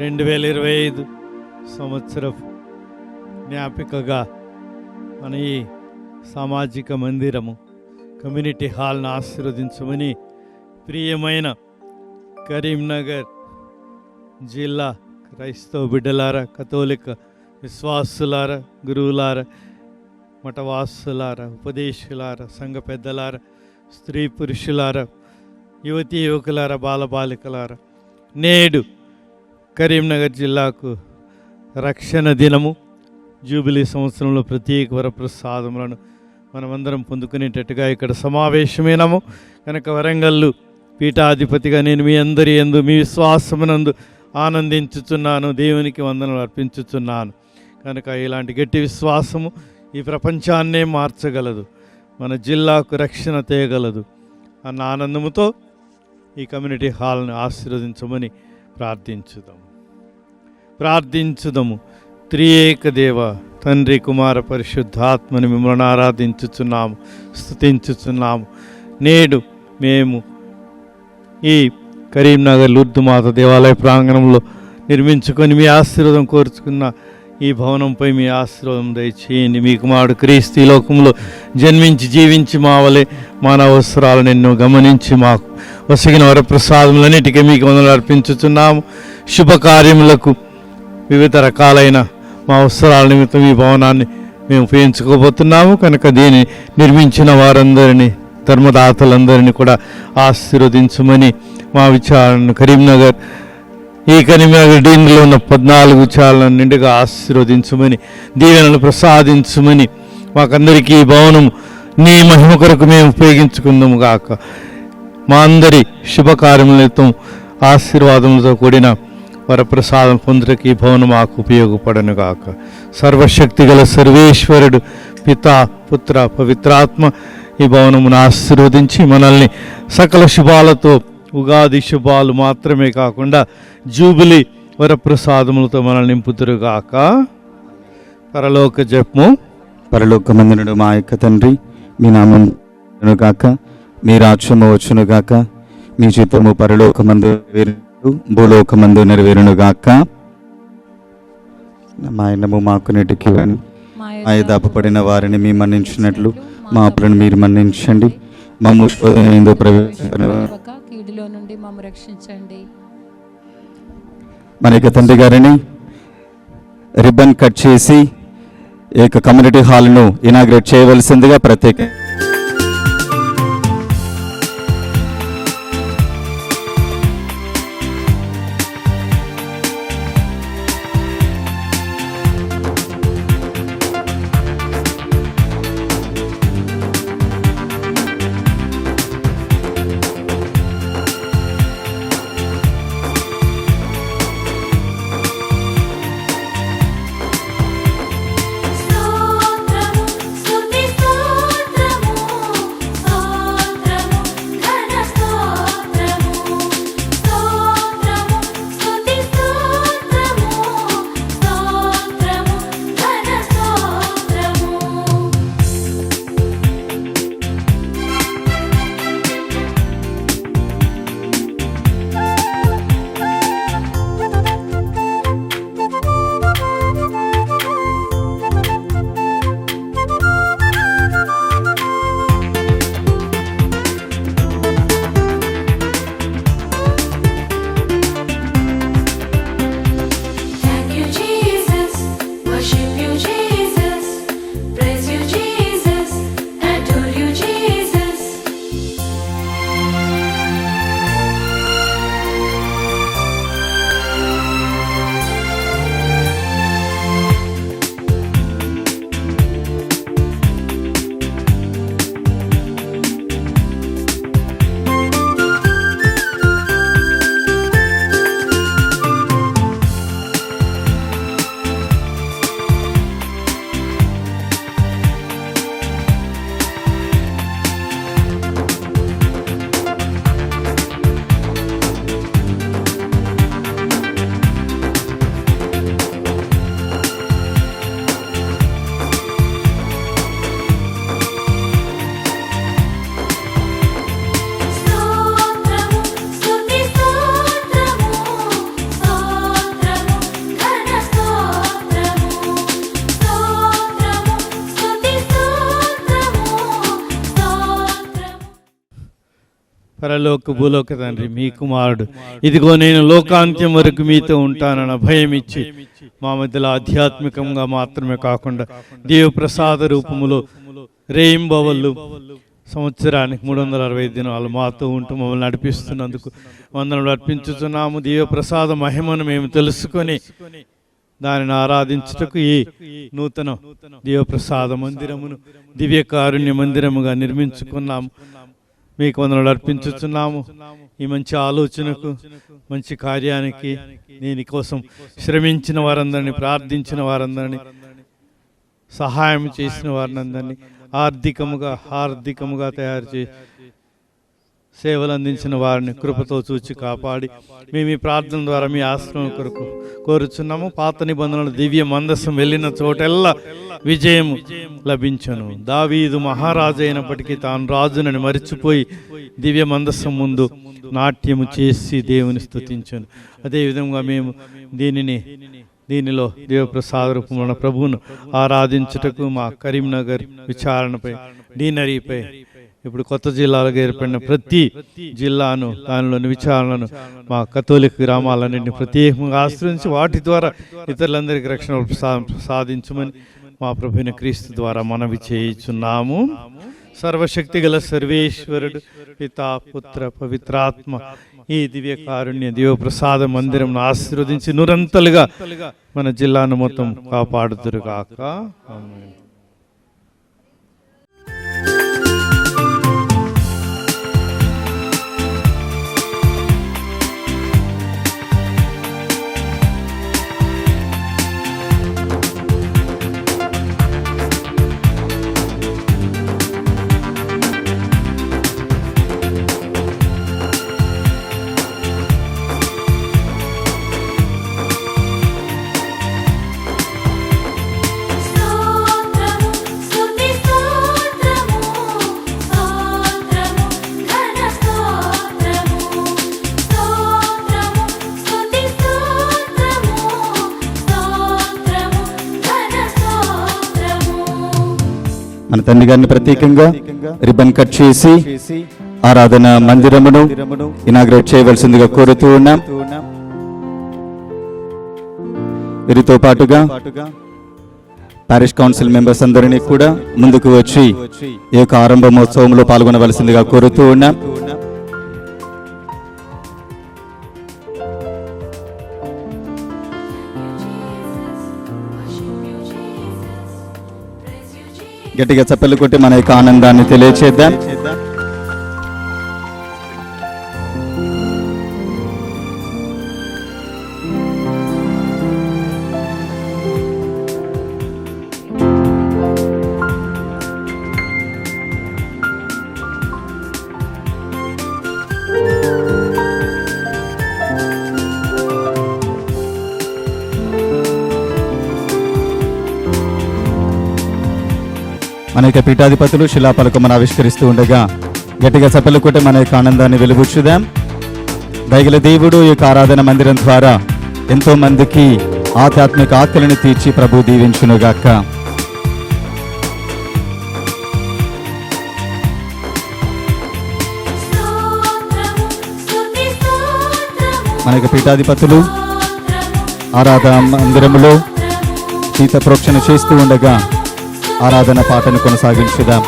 2025 సంవత్సరపు జ్ఞాపికగా మన ఈ సామాజిక మందిరము కమ్యూనిటీ హాల్ను ఆశీర్వదించమని ప్రియమైన కరీంనగర్ జిల్లా క్రైస్తవ బిడ్డలారా, కథోలిక విశ్వాసులారా, గురువులారా, మఠవాసులారా, ఉపదేశులారా, సంఘ పెద్దలారా, స్త్రీ పురుషులారా, యువతీ యువకులారా, బాలబాలికలారా, నేడు కరీంనగర్ జిల్లాకు రక్షణ దినము, జూబిలీ సంవత్సరంలో ప్రత్యేక వరప్రసాదములను మనమందరం పొందుకునేటట్టుగా ఇక్కడ సమావేశమైనాము కనుక వరంగల్లు పీఠాధిపతిగా నేను మీ అందరి యందు మీ విశ్వాసమునందు ఆనందించుచున్నాను, దేవునికి వందనలు అర్పించుచున్నాను. కనుక ఇలాంటి గట్టి విశ్వాసము ఈ ప్రపంచాన్నే మార్చగలదు, మన జిల్లాకు రక్షణ తేయగలదు అన్న ఆనందముతో ఈ కమ్యూనిటీ హాల్ని ఆశీర్వదించమని ప్రార్థించుదాము. త్రియేక దేవ తండ్రి, కుమార, పరిశుద్ధాత్మని మిమ్మల్ని ఆరాధించుచున్నాము, స్తుతించుచున్నాము. నేడు మేము ఈ కరీంనగర్ లూర్దు మాత దేవాలయ ప్రాంగణంలో నిర్మించుకొని మీ ఆశీర్వాదం కోరుచుకున్న ఈ భవనంపై మీ ఆశీర్వాదం దయచేయండి. మీ కుమారుడు క్రీస్తు ఈ లోకంలో జన్మించి జీవించి మా వలె మానవ అవసరాలను ఎన్నో గమనించి మాకు వసగిన వరప్రసాదములన్నిటికీ మీకు వందనాలు అర్పించుచున్నాము. శుభకార్యములకు వివిధ రకాలైన మా అవసరాల నిమిత్తం ఈ భవనాన్ని మేము ఉపయోగించుకోబోతున్నాము కనుక దీన్ని నిర్మించిన వారందరినీ, ధర్మదాతలందరినీ కూడా ఆశీర్వదించమని మా విచారణను కరీంనగర్ డీన్లో ఉన్న 14 విచారణలను నిండుగా ఆశీర్వదించమని, దీవెనలు ప్రసాదించమని, మాకందరికీ ఈ భవనం నీ మహిమ కొరకు మేము ఉపయోగించుకుందాము గాక. మా అందరి శుభకార్యములతో ఆశీర్వాదములతో కూడిన వరప్రసాదం పొందుటకు ఈ భవనం మాకు ఉపయోగపడను గాక. సర్వశక్తి గల సర్వేశ్వరుడు పితా, పుత్ర, పవిత్రాత్మ ఈ భవనమును ఆశీర్వదించి మనల్ని సకల శుభాలతో, ఉగాది శుభాలు మాత్రమే కాకుండా జూబిలీ వరప్రసాదములతో మనల్ని నింపుతురుగాక. పరలోక జపము. పరలోకమందునుడు మా యొక్క తండ్రి, మీ నామం గాక, మీ రాజ్యము వచ్చును గాక, మీ చిత్తము పరలోకమందు భూలోకమందు నెరవేరునుగాక. మా అన్నము మాకు నేటికి దాపబడిన వారిని మేము మన్నించినట్లు మా అప్పులను మీరు మన్నించండి. కీడులో నుండి మమ్ము రక్షించండి. మన యొక్క తండ్రి గారిని రిబ్బన్ కట్ చేసి కమ్యూనిటీ హాల్ను ఇనాగ్రేట్ చేయవలసిందిగా ప్రత్యేక పరలోక భూలోక తండ్రి మీ కుమారుడు, ఇదిగో నేను లోకాంత్యం వరకు మీతో ఉంటానన్న భయం ఇచ్చి మా మధ్యలో ఆధ్యాత్మికంగా మాత్రమే కాకుండా దేవప్రసాద రూపములో రేయింబవళ్ళు సంవత్సరానికి 365 దినాలు మాతో ఉంటూ మమ్మల్ని నడిపిస్తున్నందుకు వందనలు అర్పించుతున్నాము. దేవప్రసాద మహిమను మేము తెలుసుకొని దానిని ఆరాధించుటకు ఈ నూతన దేవప్రసాద మందిరమును దివ్యకారుణ్య మందిరముగా నిర్మించుకున్నాము. మీకు వందనలు అర్పించుతున్నాము. ఈ మంచి ఆలోచనకు, మంచి కార్యానికి, దీనికోసం శ్రమించిన వారందరినీ, ప్రార్థించిన వారందరినీ, సహాయం చేసిన వారినందరినీ ఆర్థికముగా తయారు చేసి సేవలు అందించిన వారిని కృపతో చూచి కాపాడి మేము ఈ ప్రార్థన ద్వారా మీ ఆశ్రమం కొరకు కోరుచున్నాము. పాత నిబంధనలు దివ్య మందసం వెళ్ళిన చోటెల్లా విజయము లభించను. దావీదు మహారాజు అయినప్పటికీ తాను రాజునని మరిచిపోయి దివ్య మందసం ముందు నాట్యము చేసి దేవుని స్తుతించను. అదేవిధంగా మేము దీనిలో దేవప్రసాద రూపమున ప్రభువును ఆరాధించుటకు మా కరీంనగర్ విచారణపై, డీనరీపై, ఇప్పుడు కొత్త జిల్లాలుగా ఏర్పడిన ప్రతి జిల్లాను, దానిలోని విచారణను మా కథోలిక గ్రామాలన్నింటినీ ప్రత్యేకంగా ఆశ్రయించి వాటి ద్వారా ఇతరులందరికీ రక్షణ సాధించమని మా ప్రభువైన క్రీస్తు ద్వారా మనవి చేయుచున్నాము. సర్వశక్తి గల సర్వేశ్వరుడు పితా, పుత్ర, పవిత్రాత్మ ఈ దివ్య కారుణ్య దేవప్రసాద మందిరం ఆశీర్వదించి నిరంతలుగా మన జిల్లాను మొత్తం కాపాడుదురుగాక. ఆమేన్. మన తండ్రి గారిని ప్రత్యేకంగా రిబన్ కట్ చేసి ఆరాధన మందిరమును ఇనాగ్రేట్ చేయవలసిందిగా కోరుతూ ఉన్నాం. వీరితో పాటుగా పారిష్ కౌన్సిల్ మెంబర్స్ అందరినీ కూడా ముందుకు వచ్చి ఈ యొక్క ఆరంభ మహోత్సవంలో పాల్గొనవలసిందిగా కోరుతూ ఉన్నాం. గట్టిగా చప్పట్లు కొట్టి మన యొక్క ఆనందాన్ని తెలియచేద్దాం. మన యొక్క పీఠాధిపతులు శిలాపలకమును ఆవిష్కరిస్తూ ఉండగా గట్టిగా చప్పట్లు కొట్టి మన యొక్క ఆనందాన్ని వెలుబుచ్చుదాం. దయగల దేవుడు ఈ యొక్క ఆరాధన మందిరం ద్వారా ఎంతో మందికి ఆధ్యాత్మిక ఆకలిని తీర్చి ప్రభు దీవించునుగాక. మన యొక్క పీఠాధిపతులు ఆరాధన మందిరములో శీత ప్రోక్షణ చేస్తూ ఉండగా ఆరాధన పాటను కొనసాగించుదాం.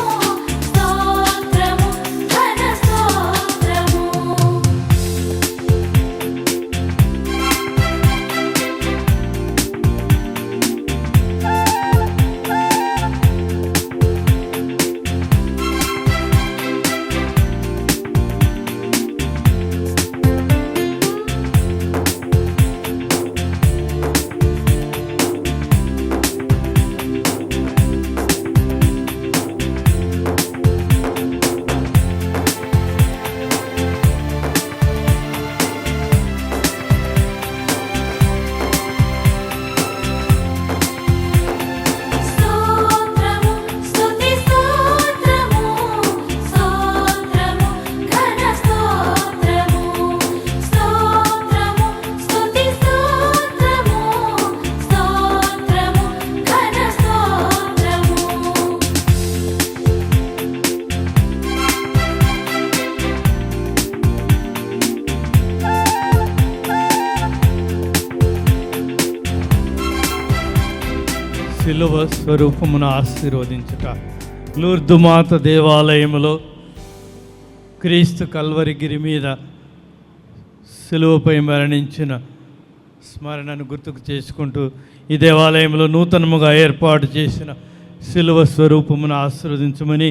శిలువ స్వరూపమును ఆశీర్వదించుట. లూర్దు మాత దేవాలయములో క్రీస్తు కల్వరిగిరి మీద శిలువపై మరణించిన స్మరణను గుర్తుకు చేసుకుంటూ ఈ దేవాలయంలో నూతనముగా ఏర్పాటు చేసిన శిలువ స్వరూపమును ఆశీర్వదించమని,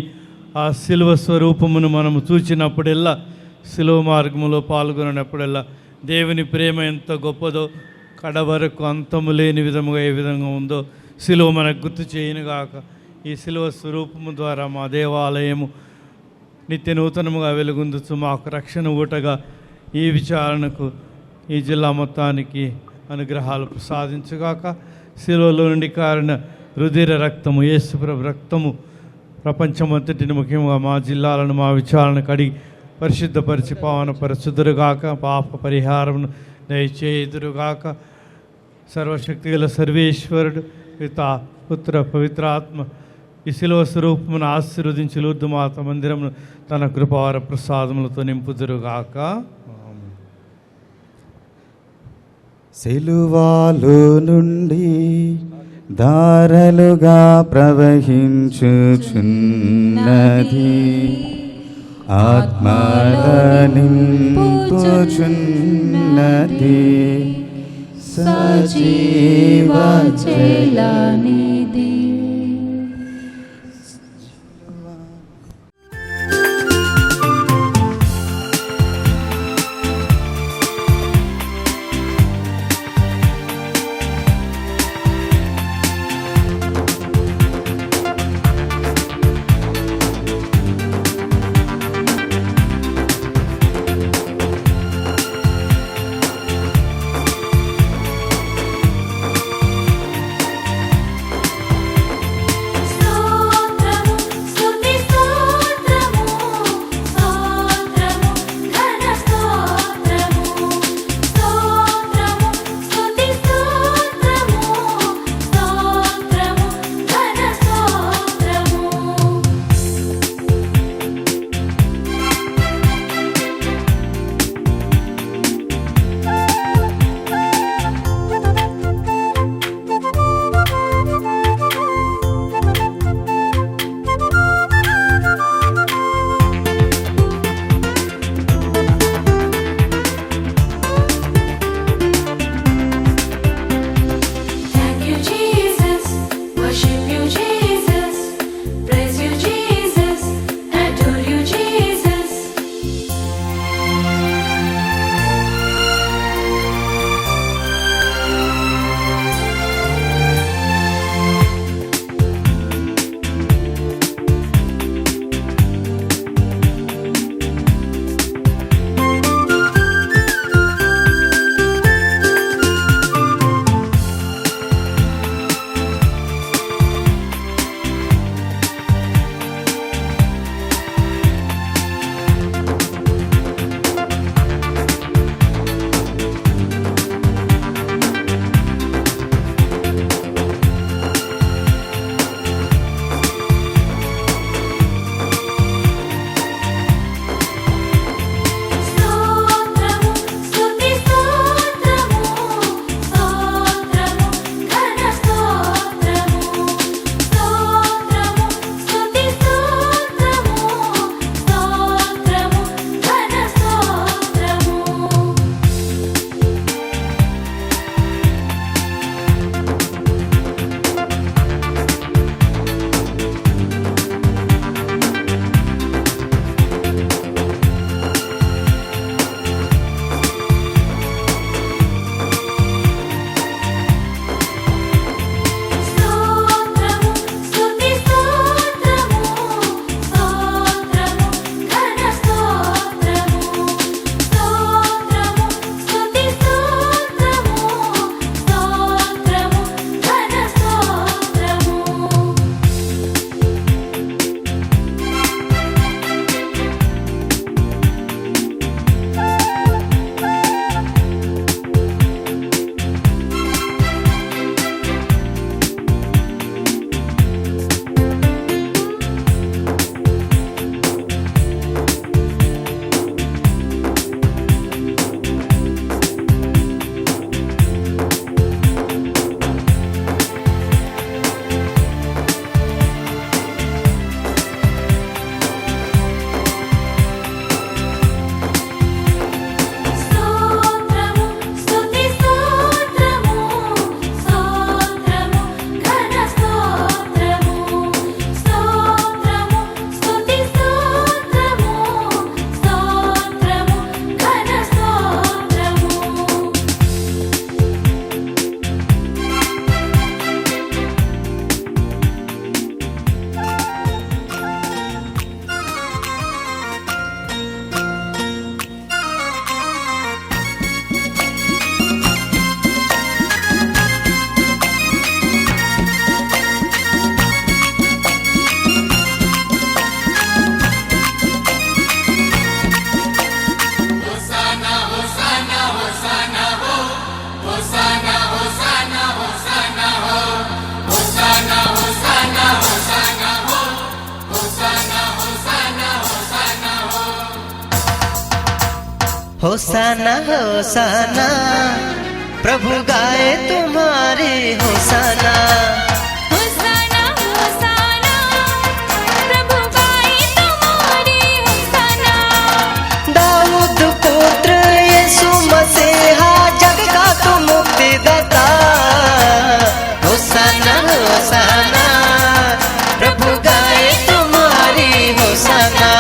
ఆ శిలువ స్వరూపమును మనము చూచినప్పుడెల్లా, శిలువ మార్గములో పాల్గొన్నప్పుడెల్లా దేవుని ప్రేమ ఎంత గొప్పదో, కడవరకు అంతము లేని విధముగా ఏ విధంగా ఉందో శిలువ మనకు గుర్తు చేయనుగాక. ఈ శిలువ స్వరూపము ద్వారా మా దేవాలయము నిత్య నూతనముగా వెలుగొందుచు మాకు రక్షణ ఊటగా ఈ విచారణకు, ఈ జిల్లా మొత్తానికి అనుగ్రహాలు ప్రసాదించుగాక. శిలువలో నుండి కారిన రుధిర రక్తము, యేసుప్రభు రక్తము ప్రపంచమంతటిని, ముఖ్యంగా మా జిల్లాలను, మా విచారణ కడిగి పరిశుద్ధపరిచి పావనపరచుదురుగాక. పాప పరిహారమును దయచేయుదురుగాక. సర్వశక్తి గల సర్వేశ్వరుడు పితా, పుత్ర, పవిత్రాత్మ ఈ శిలువ స్వరూపమును ఆశీర్వదించి లూర్దు మాత మందిరమును తన కృపావర ప్రసాదములతో నింపుదురుగాక. సిలువాలు నుండి ధారలుగా ప్రవహించుచున్నది, ఆత్మల నింపుచున్నది, సజీవ జలనిధి. होसाना होसाना प्रभु गाए तुम्हारी होसाना। होसाना होसाना प्रभु गाए तुम्हारी होसाना। दाऊद पुत्र यीशु मसीहा जग का तू मुक्तिदाता। होसाना होसाना प्रभु गाए तुम्हारी होसाना।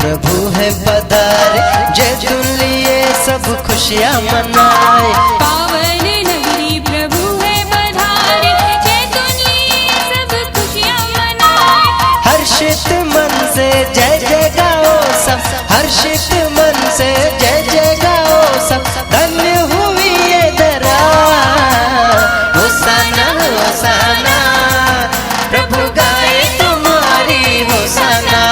प्रभु है पधारे जय धुन लिए सब खुशियाँ मनाए। पावन नगरी प्रभु है पधारे जय धुन लिए सब खुशियाँ मनाए। हर्षित मन से जय जय गाओ सब, हर्षित मन से जय जय गाओ सब। धन्य हुई ये धरा। होसाना होसाना प्रभु गाए तुम्हारी होसाना।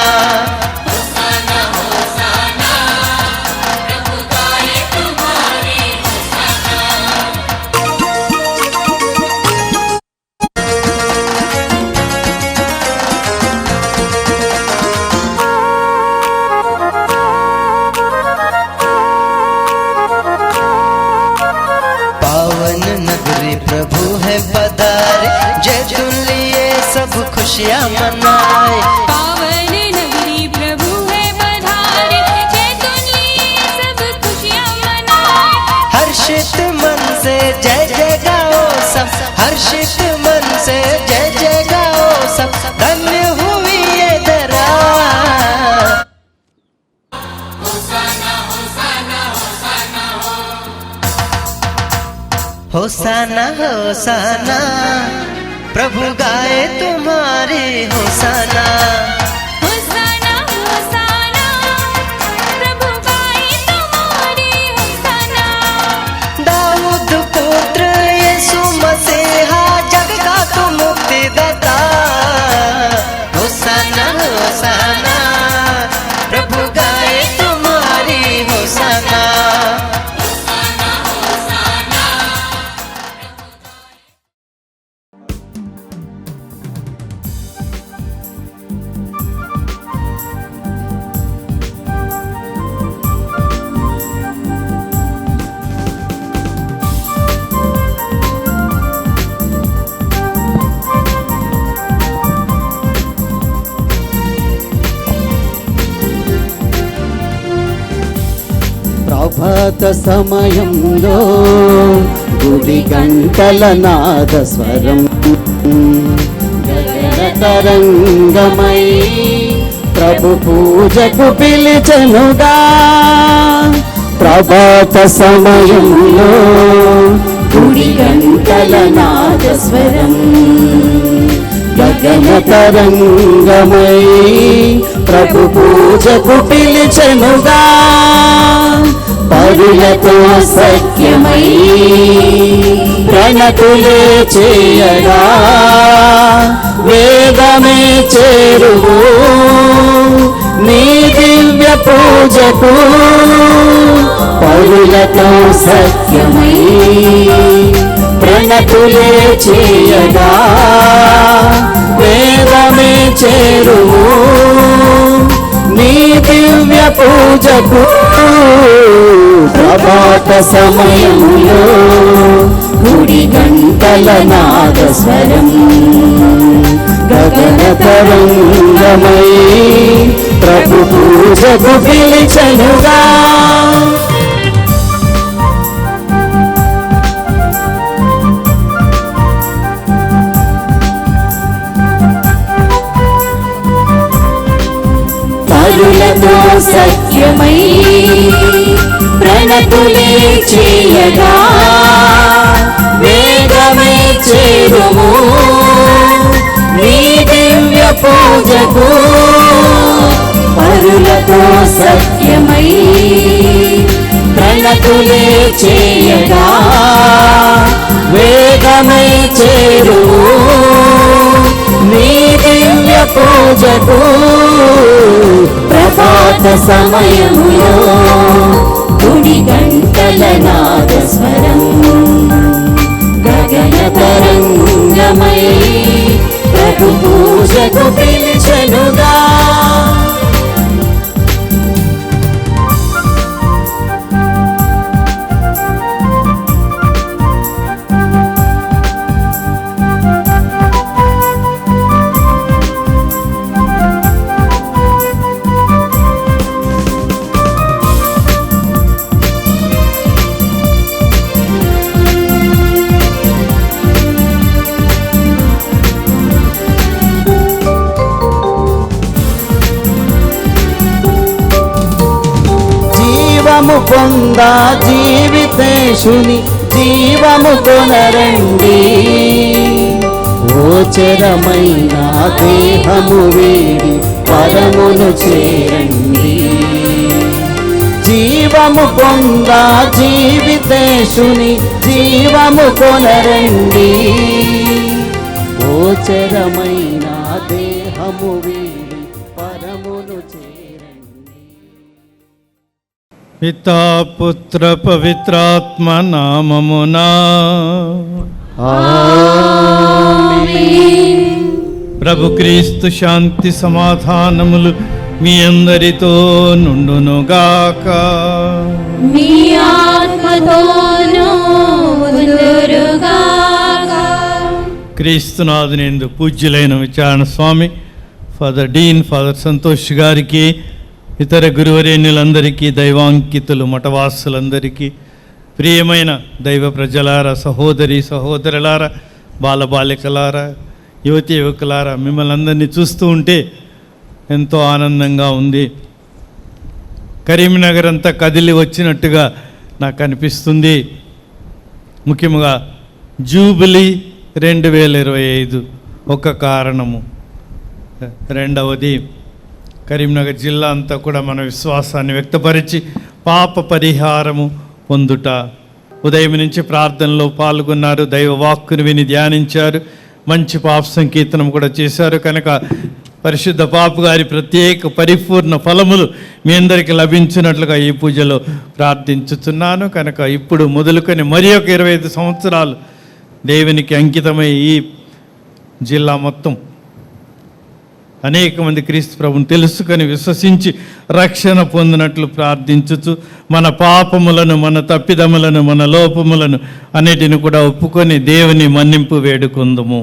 प्रभु है पधारे जय धुन लिए सब खुशियाँ मनाए। पावन नगरी प्रभु है पधारे जय धुन लिए सब खुशियाँ मनाए। हर्षित मन से जय जय गाओ सब, हर्षित मन से जय जय गाओ सब। धन्य हुई ये धरा। होसाना होसाना प्रभु गाए तुम्हारी होसाना। होसाना होसाना प्रभु गाए तुम्हारी होसाना। दाऊद पुत्र यीशु मसीहा जग का तू मुक्तिदाता। होसाना होसाना प्रभु गाए तुम्हारी होसाना। ప్రభాత సమయంలో గుడి గంటల నాద స్వరం గగన తరంగమై ప్రభు పూజకు పిలిచెనుగా. ప్రభాత సమయంలో గుడి గంటల నాద స్వరం గగన తరంగమై ప్రభు పూజకు పిలిచెనుగా. పరులతో సఖ్యమై ప్రణతులే చేయగా వేదమే చేరువు నీ దివ్య పూజకు. పరులతో సఖ్యమై ప్రణతులే చేయగా వేదమే చేరువు నీ దివ్య పూజకు. ప్రభాత సమయంలో గుడి గంటల నాద స్వరం గగన తరంగమై ప్రభు పూజకు పిలిచెనుగా. పరులతో సఖ్యమై ప్రణతులే చేయగా వేగమే చేరుము నీ దివ్య పూజకు. పరులతో సఖ్యమై ప్రణతులే గణతులే చేయగా వేగమై చేరువు నీ దివ్య పూజకు ప్రభాత సమయములో గుడి గంటల నాదస్వరం గగన తరంగమై ప్రభు పూజకు పిలిచెనుగా. జీవము పొందా జీవితేశుని జీవము కొనరండి ఓచరమైన దేహము వీడి పరమును చేరండి. జీవము పొందా జీవితేశుని జీవము కొనరండి ఓచరమైన దేహము వీడి పరమును చేరండి. పితా పుత్ర పవిత్రాత్మ నామమునా ప్రభు క్రీస్తు శాంతి సమాధానములు మీ అందరితో నుండునుగాక. మీ ఆత్మతోనూ ఉందురుగాక. క్రీస్తునాథునిందు పూజ్యులైన విచారణ స్వామి ఫాదర్ డీన్ ఫాదర్ సంతోష్ గారికి, ఇతర గురువరేణ్యులందరికీ, దైవాంకితులు మఠవాసులందరికీ, ప్రియమైన దైవ ప్రజలారా, సహోదరి సహోదరులారా, బాలబాలికలారా, యువతి యువకులారా, మిమ్మల్ని అందరినీ చూస్తూ ఉంటే ఎంతో ఆనందంగా ఉంది. కరీంనగర్ అంతా కదిలి వచ్చినట్టుగా నాకు అనిపిస్తుంది. ముఖ్యంగా జూబిలీ 2025 ఒక కారణము. రెండవది, కరీంనగర్ జిల్లా అంతా కూడా మన విశ్వాసాన్ని వ్యక్తపరిచి పాప పరిహారము పొందుట. ఉదయం నుంచి ప్రార్థనలో పాల్గొన్నారు, దైవ వాక్కును విని ధ్యానించారు, మంచి పాప సంకీర్తనం కూడా చేశారు. కనుక పరిశుద్ధ పాప గారి ప్రత్యేక పరిపూర్ణ ఫలములు మీ అందరికీ లభించినట్లుగా ఈ పూజలో ప్రార్థించుతున్నాను. కనుక ఇప్పుడు మొదలుకొని మరి ఒక 25 సంవత్సరాలు దేవునికి అంకితమై ఈ జిల్లా మొత్తం అనేక మంది క్రీస్తు ప్రభుని తెలుసుకొని విశ్వసించి రక్షణ పొందినట్లు ప్రార్థించుచు మన పాపములను, మన తప్పిదములను, మన లోపములను అన్నిటిని కూడా ఒప్పుకొని దేవుని మన్నింపు వేడుకుందుము.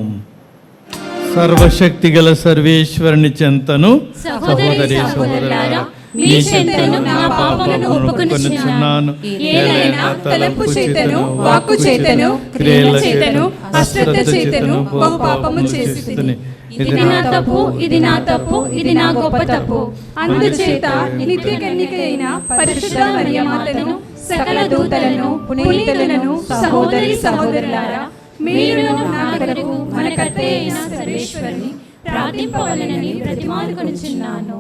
సర్వశక్తి గల సర్వేశ్వరుని చెంతను సహోదరి సహోదరులారా మీ చెంతను నా పాపములను ఒప్పుకొనుచున్నాను. ఏలైనా తలంపు చేతను, వాక్కు చేతను, క్రియల చేతను, అశ్రద్ధ చేతను బహు పాపము చేసితిని. ఇది నా తప్పు, ఇది నా తప్పు, ఇది నా గొప్ప తప్పు. అందుచేత నిత్య కన్యకైన పరిశుద్ధ మరియమాతను, సకల దూతలను, పునీతులను, సహోదరి సహోదరులారా, మీరును నా కొరకు మన కర్త అయిన సర్వేశ్వరుని ప్రార్థింపవలెనని బ్రతిమాలుకొనుచున్నాను.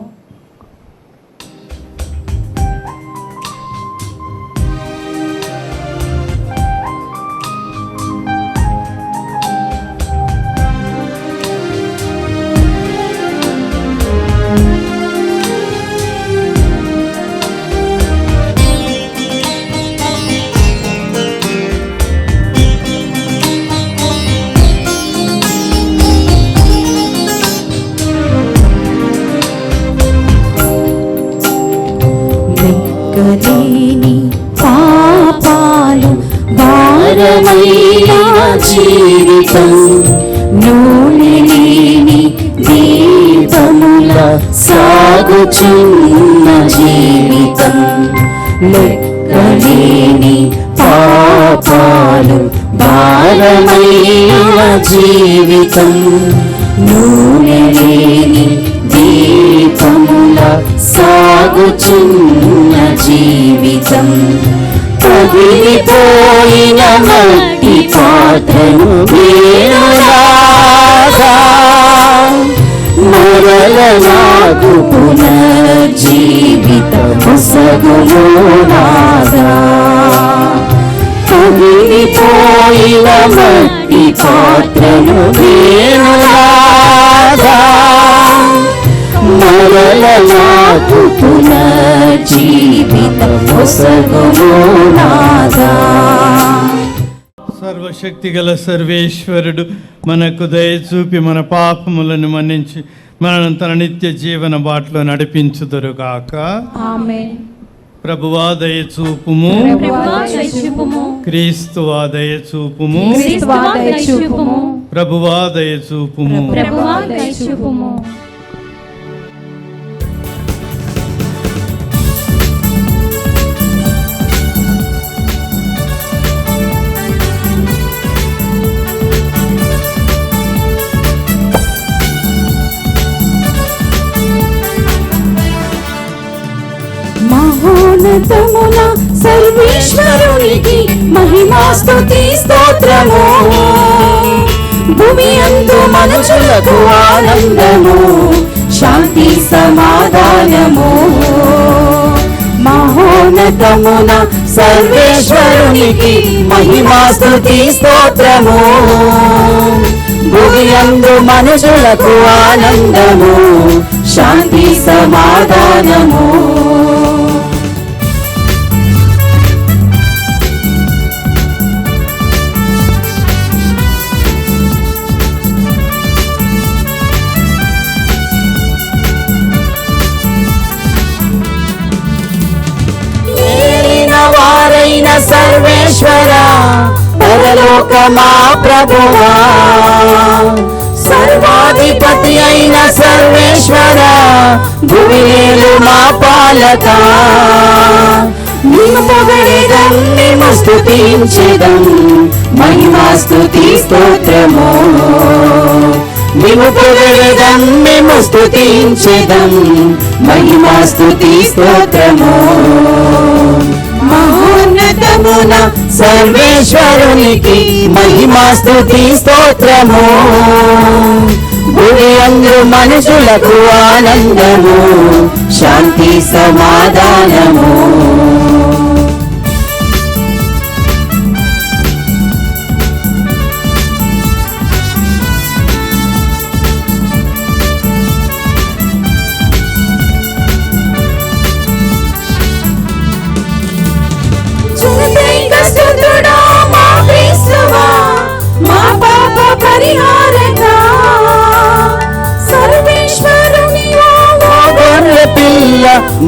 లెక్కలేని పాపాలు భారమైన జీవితం నూనె లేని దీపముల సాగుచున్న జీవితం. లెక్కలేని పాపాలు భారమైన జీవితం నూనె లేని దీపముల సాగుచున్న జీవితం. పగిలిపోయిన మట్టి పాత్రను వేరులాగా మరల నాకు పునర్జీవితము సగులు నాగా. పగిలిపోయిన మట్టి పాత్రను నేను రాగా మరల నాకు పునర్జీవితం పొసగుము నాదా. సర్వశక్తి గల సర్వేశ్వరుడు మనకు దయ చూపి మన పాపములను మన్నించి మనను తన నిత్య జీవన బాటలో నడిపించుదురుగాక. ఆమేన్. ప్రభువా దయ చూపుము, ప్రభువా దయ చూపుము, క్రీస్తువా దయ చూపుము, క్రీస్తువా దయ చూపుము, ప్రభువా దయ చూపుము. ప్రభువా దయ చూపుము. మహోన్నతమున సర్వేశ్వరునికి మహిమాస్తుతి స్తోత్రము. భూమి అందు మనుషులకు ఆనందము, శాంతి సమాధానము. మహోన్నతమున సర్వేశ్వరునికి మహిమాస్తుతి స్తోత్రము. భూమి అందు మనుషులకు ఆనందము, శాంతి సమాధానము. వారైన సర్వేశ్వర పరలోక మా ప్రభువా, సర్వాధిపతి అయిన సర్వేశ్వర భూమినేలు మా పాలక. నిన్ను పొగడెదం, నిన్ను స్తుతించెదం, మహిమా స్తుతి స్తోత్రము. నిన్ను పొగడెదం, నిన్ను స్తుతించెదం, మహిమా స్తుతి స్తోత్రము. మహోన్నతమున సర్వేశ్వరునికి మహిమా స్తుతి స్తోత్రము. భూమి అందు మనుషులకు ఆనందము, శాంతి సమాధానము.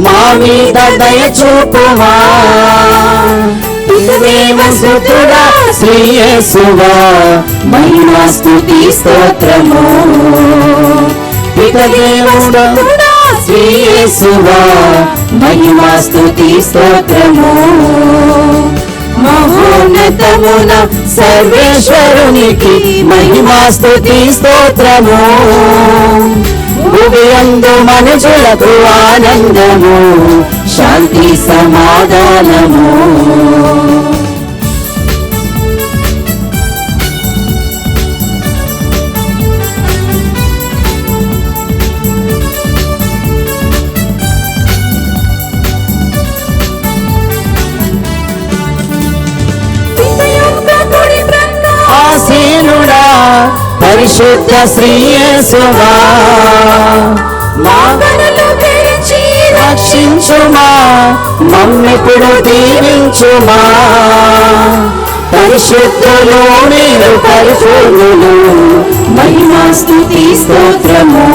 మా మీద దయ చూపుమా. పితదేవ సుతుడా శ్రీ యేసువా, మహిమా స్తుతి స్తోత్రము. పితదేవుడా శ్రీ యేసువా, మహిమా స్తుతి స్తోత్రము. మహోన్నతమున సర్వేశ్వరునికి మహిమా స్తుతి స్తోత్రము. భూమి అందు మనుషులకు ఆనందము, శాంతి సమాధానము. ఆసీనుడా పరిశుద్ధ శ్రీ యేసువా, మా కనులు తెరిచి రక్షించుమా, మమ్మిప్పుడు దీవించుమా. పరిశుద్ధులు మీరు పరిపూర్ణులు, మహిమా స్తుతి స్తోత్రము.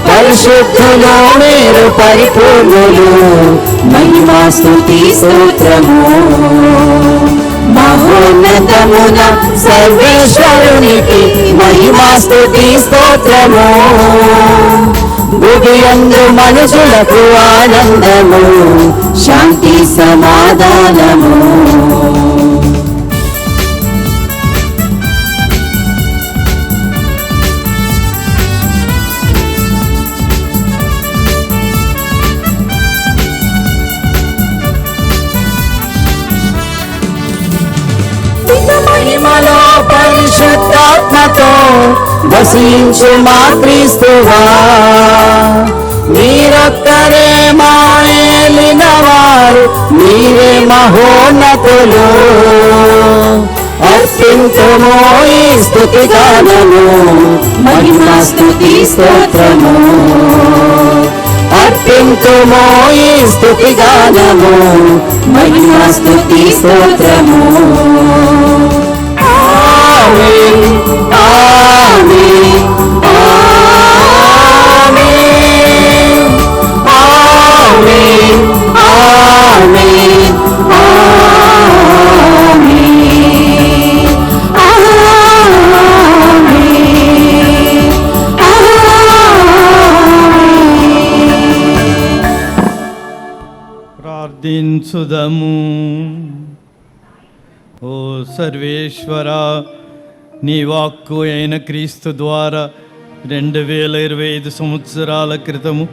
పరిశుద్ధులు మీరు పరిపూర్ణులు, మహిమా స్తుతి స్తోత్రము. మహోన్నతమున సర్వేశ్వరునికి మహిమా స్తుతి స్తోత్రము. భూమి యందు మనుషులకు ఆనందము, శాంతి సమాధానము. మహిమలో పరిశుద్ధాత్మతో వసించు మా క్రీస్తువా, మీరొక్కరే మా ఏలిన వారు, మీరే మహోన్నతులు అర్పింతుము ఈ స్తుతి గానము మహిమా స్తుతి స్తోత్రము అర్పింతుము ఈ స్తుతి గానము మహిమా స్తుతి స్తోత్రము ఆమేన్ ఆమేన్ ఆమేన్ ఆమేన్ ప్రార్థించుదము. ఓ సర్వేశ్వర, నీ వాక్కు అయిన క్రీస్తు ద్వారా 2025 సంవత్సరాల క్రితము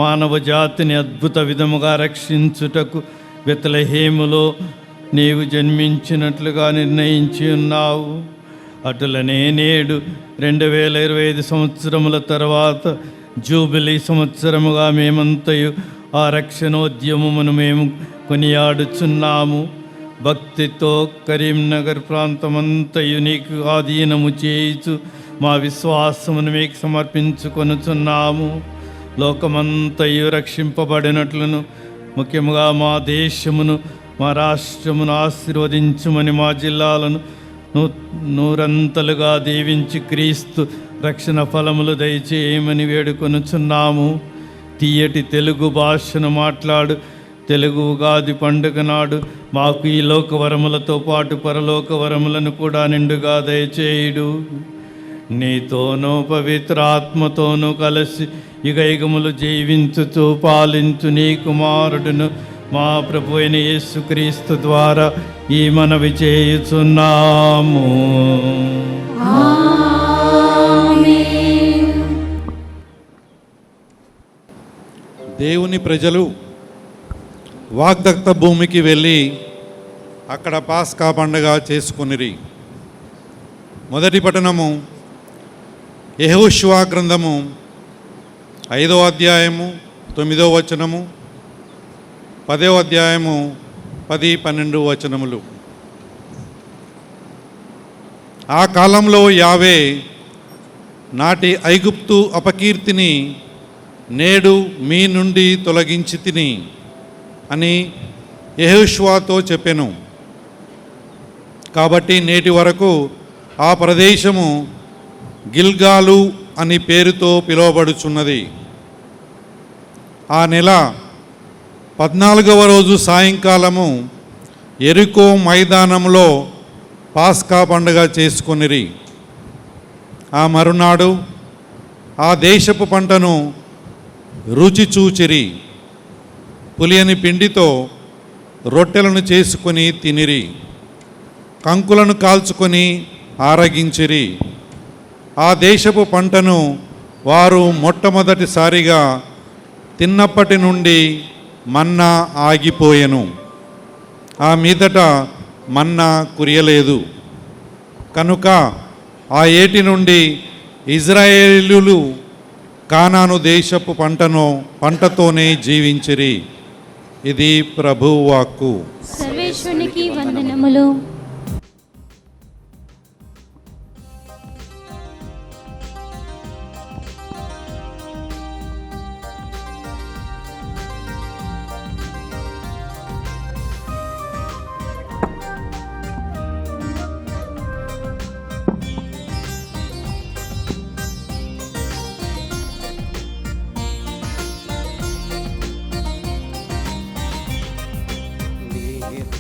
మానవ జాతిని అద్భుత విధముగా రక్షించుటకు బెత్లెహేములో నీవు జన్మించినట్లుగా నిర్ణయించి ఉన్నావు. అటులనే నేడు 2025 సంవత్సరముల తర్వాత జూబిలీ సంవత్సరముగా మేమంతయు ఆ రక్షణోద్యమమును మేము కొనియాడుచున్నాము. భక్తితో కరీంనగర్ ప్రాంతమంతయు నీకు ఆధీనము చేయుచు మా విశ్వాసమును మీకు సమర్పించుకొనుచున్నాము. లోకమంతయు రక్షింపబడినట్లును ముఖ్యముగా మా దేశమును మా రాష్ట్రమును ఆశీర్వదించుమని మా జిల్లాలను నూరంతలుగా దీవించి క్రీస్తు రక్షణ ఫలములు దయచేయమని వేడుకొనుచున్నాము. తీయటి తెలుగు భాషను మాట్లాడు తెలుగు ఉగాది పండుగ నాడు మాకు ఈ లోక వరములతో పాటు పరలోక వరములను కూడా నిండుగా దయచేయుడు. నీతోనూ పవిత్రాత్మతోనూ కలిసి యుగయుగములు జీవించుచు పాలించు నీ కుమారుడును మా ప్రభు అయిన యేసుక్రీస్తు ద్వారా ఈ మనవి చేయుచున్నాము. దేవుని ప్రజలు వాగ్దత్త భూమికి వెళ్ళి అక్కడ పాస్కా పండుగ చేసుకొనిరి. మొదటి పట్టణము యెహోషువ గ్రంథము 5వ అధ్యాయము 9వ వచనము, 10వ అధ్యాయము 10-12 వచనములు. ఆ కాలంలో యావే నాటి ఐగుప్తు అపకీర్తిని నేడు మీ నుండి తొలగించి తిని అని యెహోషువతో చెప్పెను. కాబట్టి నేటి వరకు ఆ ప్రదేశము గిల్గాలు అని పేరుతో పిలువబడుచున్నది. ఆ నెల 14వ రోజు సాయంకాలము యెరికో మైదానంలో పాస్కా పండుగ చేసుకొనిరి. ఆ మరునాడు ఆ దేశపు పంటను రుచి చూచిరి. పులియని పిండితో రొట్టెలను చేసుకొని తినిరి. కంకులను కాల్చుకొని ఆరగించిరి. ఆ దేశపు పంటను వారు మొట్టమొదటిసారిగా తిన్నప్పటి నుండి మన్నా ఆగిపోయెను. ఆ మీదట మన్నా కురియలేదు. కనుక ఆ ఏటి నుండి ఇజ్రాయేలీయులు కానాను దేశపు పంటతోనే జీవించిరి. ఇది ప్రభువు వాక్కు. సర్వేశ్వరునికి వందనములు.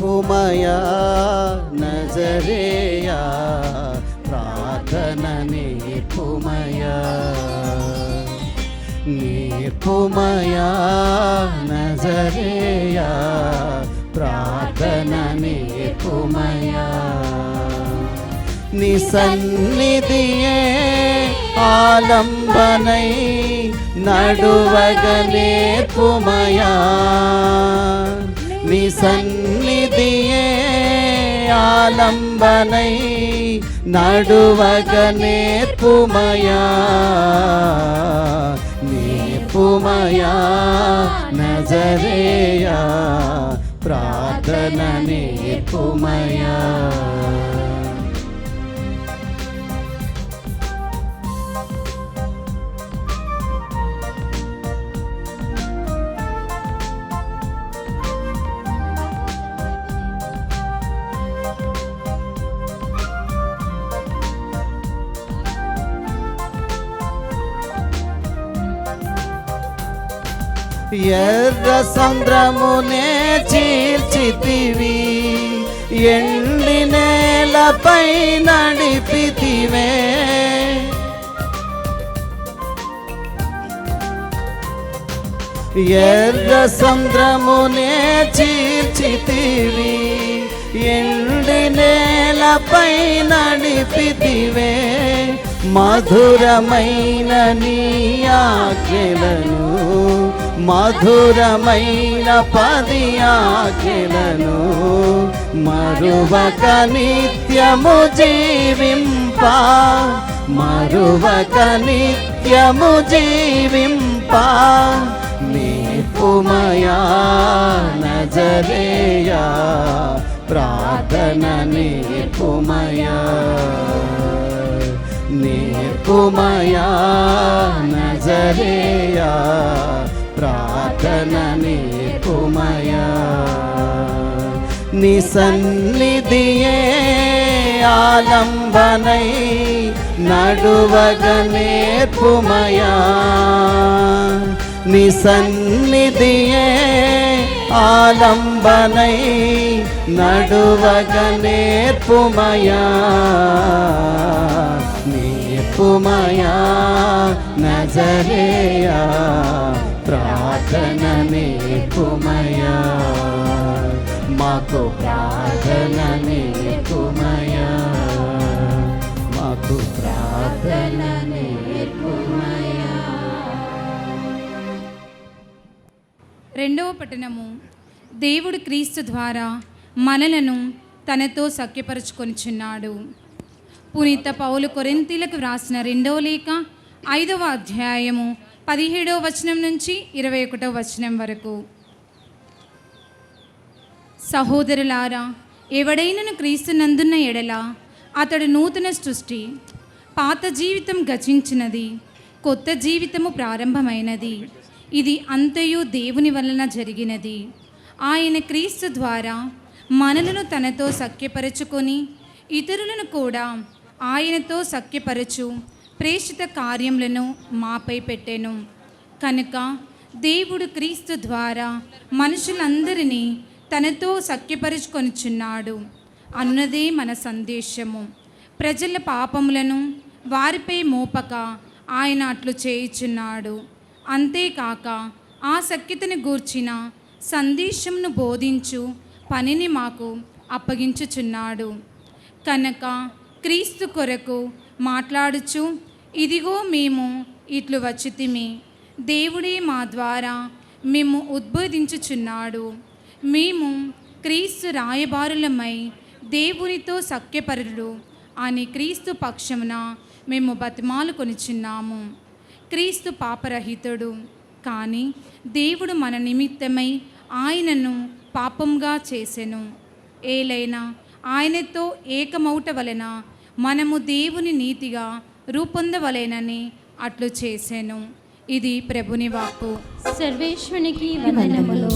నేర్పుమయా నజరేయా ప్రార్థన నేర్పుమయా నేర్పుమయా నజరేయా ప్రార్థన నేర్పుమయా నీ సన్నిధియే ఆలంబనై నడువగ నేర్పుమయా నీ సన్నిధియే ఆలంబనై నడువగ నేర్పుమయా నేర్పుమయా నజరేయా ప్రార్థన నేర్పుమయా. ఎర్ర సంద్రమునే చీల్చితివి, ఎండి నేలపై నడిపితివే. ఎర్ర సంద్రమునే చీల్చితివి, ఎండి నేలపై నడిపితివే. మధురమైన నీ ఆజ్ఞలను, మధురమైన 10 ఆజ్ఞలను మరువక నిత్యము జీవింప, మరువక నిత్యము జీవింప. నేర్పుమయా నజరేయా, ప్రార్థన నేర్పుమయా. నేర్పుమయా నజరేయా, ప్రార్థన నేర్పుమయా. నీ సన్నిధియే ఆలంబనై నడువగ నేర్పుమయా. నీ సన్నిధియే ఆలంబనై నడువగ నేర్పుమయా. నేర్పుమయా నజరేయా, ప్రార్థన నేర్పుమయా. మాకు ప్రార్థన నేర్పుమయా, మాకు ప్రార్థన నేర్పుమయా. రెండవ పట్టణము. దేవుడు క్రీస్తు ద్వారా మనలను తనతో సఖ్యపరచుకొనిచున్నాడు. పునీత పౌలు కొరింథీలకు వ్రాసిన 2వ లేఖ 5వ అధ్యాయము 17వ వచనం నుంచి 21వ వచనం వరకు. సహోదరులారా, ఎవడైనను క్రీస్తునందున్న ఎడల అతడు నూతన సృష్టి. పాత జీవితం గతించినది, కొత్త జీవితము ప్రారంభమైనది. ఇది అంతయు దేవుని వలన జరిగినది. ఆయన క్రీస్తు ద్వారా మనలను తనతో సఖ్యపరచుకొని ఇతరులను కూడా ఆయనతో సఖ్యపరచు ప్రేషిత కార్యములను మాపై పెట్టెను. కనుక దేవుడు క్రీస్తు ద్వారా మనుషులందరినీ తనతో సఖ్యపరచుకొనిచున్నాడు అన్నదే మన సందేశము. ప్రజల పాపములను వారిపై మోపక ఆయన అట్లు చేయుచున్నాడు. అంతేకాక ఆ సఖ్యతను గూర్చిన సందేశమును బోధించు పనిని మాకు అప్పగించుచున్నాడు. కనుక క్రీస్తు కొరకు మాట్లాడుచు, ఇదిగో మేము ఇట్లు వచ్చితిమి, దేవుడే మా ద్వారా మేము ఉద్బోధించుచున్నాడు. మేము క్రీస్తు రాయబారులమై దేవునితో సఖ్యపరులు అని క్రీస్తు పక్షమున మేము బతిమాలు కొనిచున్నాము. క్రీస్తు పాపరహితుడు, కానీ దేవుడు మన నిమిత్తమై ఆయనను పాపంగా చేసెను. ఏలైనా ఆయనతో ఏకమౌట వలన మనము దేవుని నీతిగా రూపొందవలెనని అట్లు చేసెను. ఇది ప్రభుని వాక్కు. సర్వేశ్వరునికి వందనములు.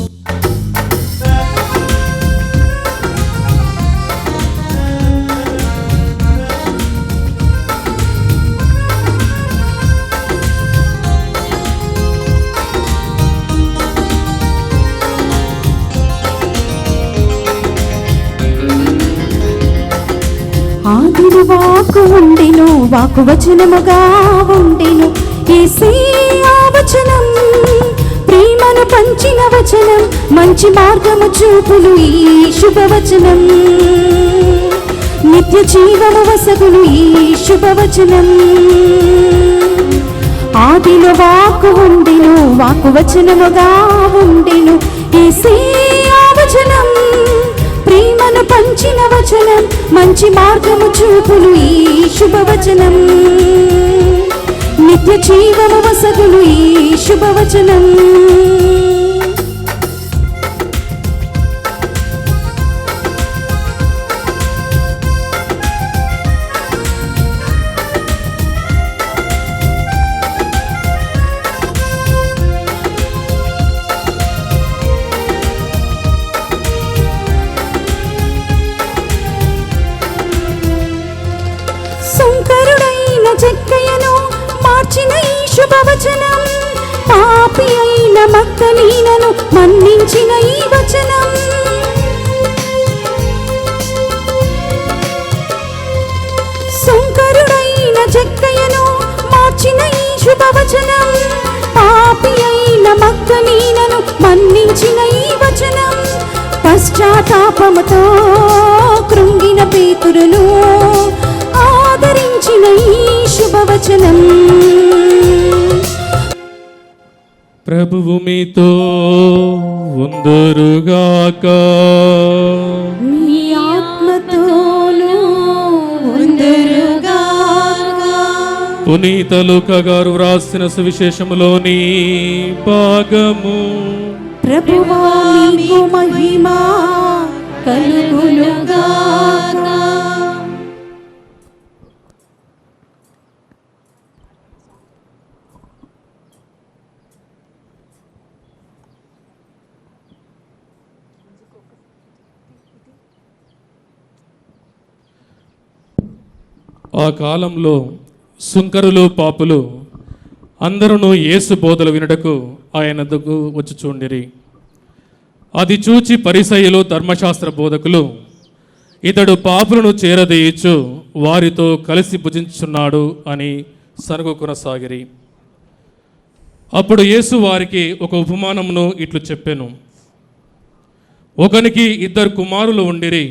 ఆదిలో వాక్కు ఉండెను, వాక్కు వచనముగా ఉండెను. యేసయ్య వచనం, ప్రేమను పంచిన వచనం, మంచి మార్గము చూపులు ఈ శుభవచనం. నిత్య జీవము వసగులు ఈ శుభవచనం. ఆదిలో వాక్కు ఉండెను, వాక్కు వచనముగా ఉండెను. యేసయ్య వచనం, ప్రేమను పంచిన వచనం, మంచి మార్గము చూపులు ఈ శుభవచనం. నిత్య జీవము వసగులు ఈ శుభవచనం. పాపి అయిన మగ్దలీనను మన్నించిన ఈ వచనం, సుంకరుడైన జక్కయ్యను మార్చిన ఈ శుభవచనం, పాపి అయిన మగ్దలీనను మన్నించిన ఈ వచనం, పశ్చాత్తాపముతో కృంగిన పేతురును ఆదరించిన ఈ శుభవచనం. ప్రభువు మీతో ఉందురుగాక. మీ ఆత్మతోనూ ఉందురుగాక. పునీత లూకా గారు వ్రాసిన సువిశేషములోని భాగము. ప్రభువా మీకు మహిమ కలుగునుగాక. ఆ కాలంలో సుంకరులు పాపులు అందరూ యేసు బోధలు వినుటకు ఆయన వద్దకు వచ్చి చూండిరి. అది చూచి పరిసయ్యులు ధర్మశాస్త్ర బోధకులు ఇతడు పాపులను చేరదీయచ్చు వారితో కలిసి భుజించున్నాడు అని సనుగుకొనసాగిరి. అప్పుడు యేసు వారికి ఒక ఉపమానమును ఇట్లు చెప్పెను. ఒకనికి 2 కుమారులు ఉండిరి.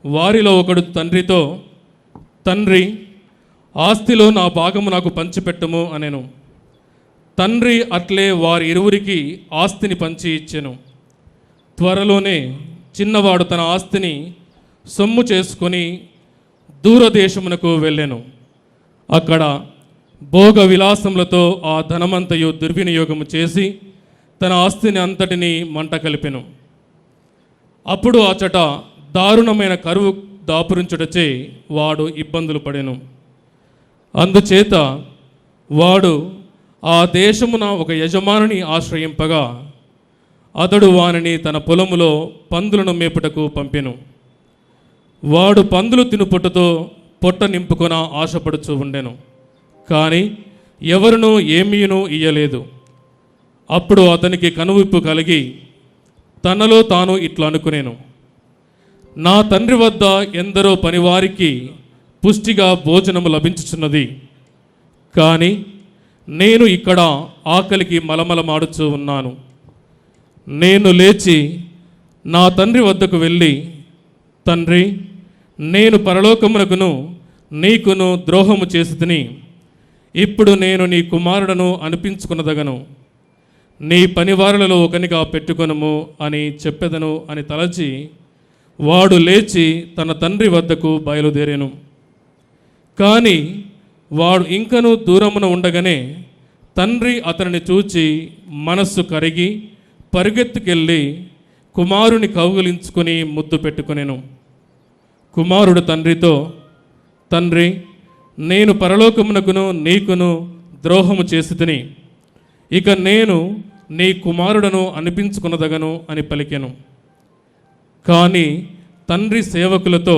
వారిలో ఒకడు తండ్రితో, తండ్రి, ఆస్తిలో నా భాగము నాకు పంచిపెట్టుము అనెను. తండ్రి అట్లే వారి ఇరువురికి ఆస్తిని పంచి ఇచ్చెను. త్వరలోనే చిన్నవాడు తన ఆస్తిని సొమ్ము చేసుకొని దూరదేశమునకు వెళ్ళెను. అక్కడ భోగ విలాసములతో ఆ ధనమంతయు దుర్వినియోగము చేసి తన ఆస్తిని అంతటిని మంట కలిపెను. అప్పుడు అచట దారుణమైన కరువు దాపురించుటచే వాడు ఇబ్బందులు పడెను. అందుచేత వాడు ఆ దేశమున ఒక యజమానిని ఆశ్రయింపగా అతడు వానిని తన పొలములో పందులను మేపుటకు పంపెను. వాడు పందులు తినుపుటతో పొట్ట నింపుకొన ఆశపడుచు ఉండెను. కానీ ఎవరునూ ఏమీనూ ఇయ్యలేదు. అప్పుడు అతనికి కనువిప్పు కలిగి తనలో తాను ఇట్లా అనుకునేను, నా తండ్రి వద్ద ఎందరో పనివారికి పుష్టిగా భోజనము లభించుచున్నది, కానీ నేను ఇక్కడ ఆకలికి మలమలమాడుచూ ఉన్నాను. నేను లేచి నా తండ్రి వద్దకు వెళ్ళి, తండ్రి, నేను పరలోకమునకును నీకును ద్రోహము చేసి తిని ఇప్పుడు నేను నీ కుమారుడను అనిపించుకున్నదగను. నీ పనివారులలో ఒకనిగా పెట్టుకొనుము అని చెప్పెదను అని తలచి వాడు లేచి తన తండ్రి వద్దకు బయలుదేరెను. కానీ వాడు ఇంకనూ దూరమున ఉండగానే తండ్రి అతనిని చూచి మనస్సు కరిగి పరిగెత్తుకెళ్ళి కుమారుని కౌగిలించుకొని ముద్దు పెట్టుకొనెను. కుమారుడు తండ్రితో, తండ్రి, నేను పరలోకమునకును నీకును ద్రోహము చేసి తిని ఇక నేను నీ కుమారుడను అనిపించుకున్నదగను అని పలికెను. కానీ తండ్రి సేవకులతో,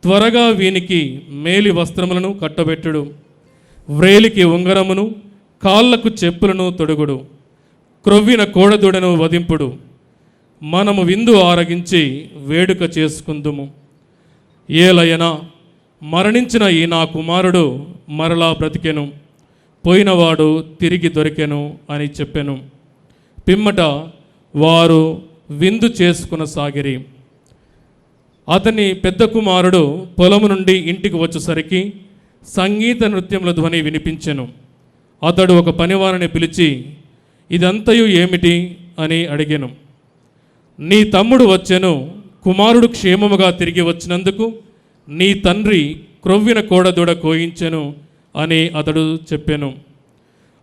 త్వరగా వీనికి మేలి వస్త్రములను కట్టబెట్టుడు, వ్రేలికి ఉంగరమును కాళ్లకు చెప్పులను తొడుగుడు, క్రొవ్విన కోడదూడను వధింపుడు, మనము విందు ఆరగించి వేడుక చేసుకుందుము. ఏలయనా మరణించిన ఈ నా కుమారుడు మరలా బ్రతికెను, పోయినవాడు తిరిగి దొరికెను అని చెప్పెను. పిమ్మట వారు విందు చేసుకొనసాగిరి. అతని పెద్ద కుమారుడు పొలము నుండి ఇంటికి వచ్చేసరికి సంగీత నృత్యముల ధ్వని వినిపించెను. అతడు ఒక పనివారిని పిలిచి, ఇదంతయు ఏమిటి అని అడిగెను. నీ తమ్ముడు వచ్చెను, కుమారుడు క్షేమముగా తిరిగి వచ్చినందుకు నీ తండ్రి క్రొవ్విన కోడదూడ కోయించెను అని అతడు చెప్పెను.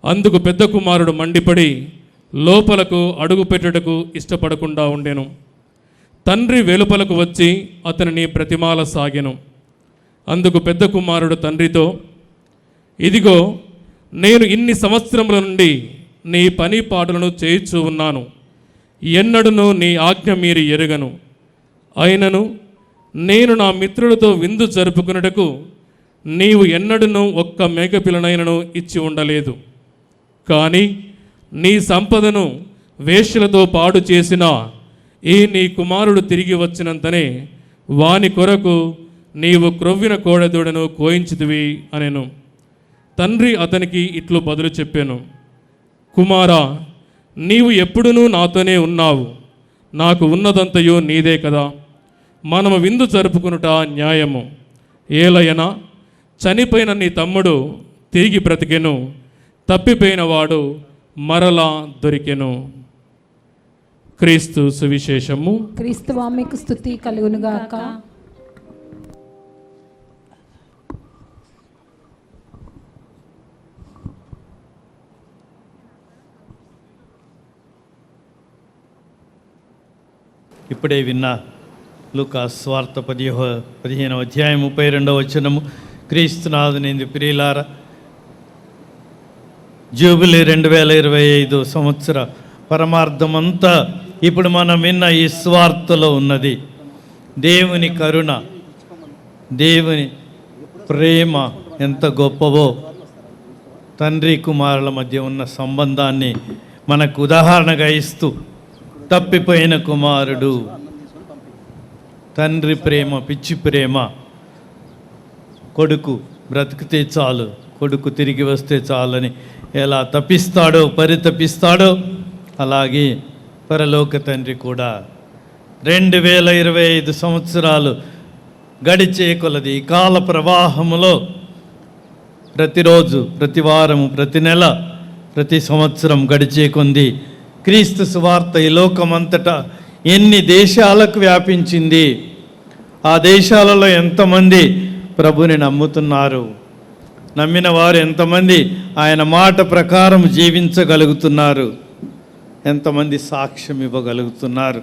అందుకు పెద్ద కుమారుడు మండిపడి లోపలకు అడుగు పెట్టుటకు ఇష్టపడకుండా ఉండెను. తండ్రి వెలుపలకు వచ్చి అతనిని ప్రతిమాల సాగెను. అందుకు పెద్ద కుమారుడు తండ్రితో, ఇదిగో, నేను ఇన్ని సంవత్సరముల నుండి నీ పని పాటలను చేయిచూ ఉన్నాను, ఎన్నడూనూ నీ ఆజ్ఞ మీరి ఎరుగను. అయినను నేను నా మిత్రులతో విందు జరుపుకున్నటకు నీవు ఎన్నడూనూ ఒక్క మేకపిల్లనైనను ఇచ్చి ఉండలేదు. కానీ నీ సంపదను వేశ్యలతో పాడు చేసిన ఈ నీ కుమారుడు తిరిగి వచ్చినంతనే వాని కొరకు నీవు క్రొవ్విన కోడెదూడను కోయించితివి అనెను. తండ్రి అతనికి ఇట్లు బదులు చెప్పాను, కుమారా, నీవు ఎప్పుడునూ నాతోనే ఉన్నావు, నాకు ఉన్నదంతయు నీదే కదా. మనము విందు జరుపుకునుట న్యాయము. ఏలయనా చనిపోయిన నీ తమ్ముడు తిరిగి బ్రతికెను, తప్పిపోయిన వాడు మరలా దొరికెను. క్రీస్తు సువిశేషము. క్రీస్తువా మీకు స్తుతి కలుగునుగాక. ఇప్పుడే విన్న లూకా స్వార్థ 15వ అధ్యాయం 32వ వచనము. క్రీస్తునాథునింది ప్రియులారా, జూబిలీ 2025 సంవత్సర పరమార్థమంతా ఇప్పుడు మనం విన్న ఈ స్వార్థలో ఉన్నది. దేవుని కరుణ, దేవుని ప్రేమ ఎంత గొప్పవో తండ్రి కుమారుల మధ్య ఉన్న సంబంధాన్ని మనకు ఉదాహరణగా ఇస్తూ, తప్పిపోయిన కుమారుడు, తండ్రి ప్రేమ, పిచ్చి ప్రేమ, కొడుకు బ్రతికితే చాలు, కొడుకు తిరిగి వస్తే చాలని ఎలా తప్పిస్తాడో, పరితపిస్తాడో, అలాగే పరలోక తండ్రి కూడా 2025 సంవత్సరాలు గడిచే కొలది ఈ కాల ప్రవాహములో ప్రతిరోజు, ప్రతి వారము, ప్రతి నెల, ప్రతి సంవత్సరం గడిచే కొంది క్రీస్తు సువార్త ఈ లోకమంతటా ఎన్ని దేశాలకు వ్యాపించింది, ఆ దేశాలలో ఎంతమంది ప్రభుని నమ్ముతున్నారు, నమ్మిన వారు ఎంతమంది ఆయన మాట ప్రకారం జీవించగలుగుతున్నారు, ఎంతమంది సాక్ష్యం ఇవ్వగలుగుతున్నారు,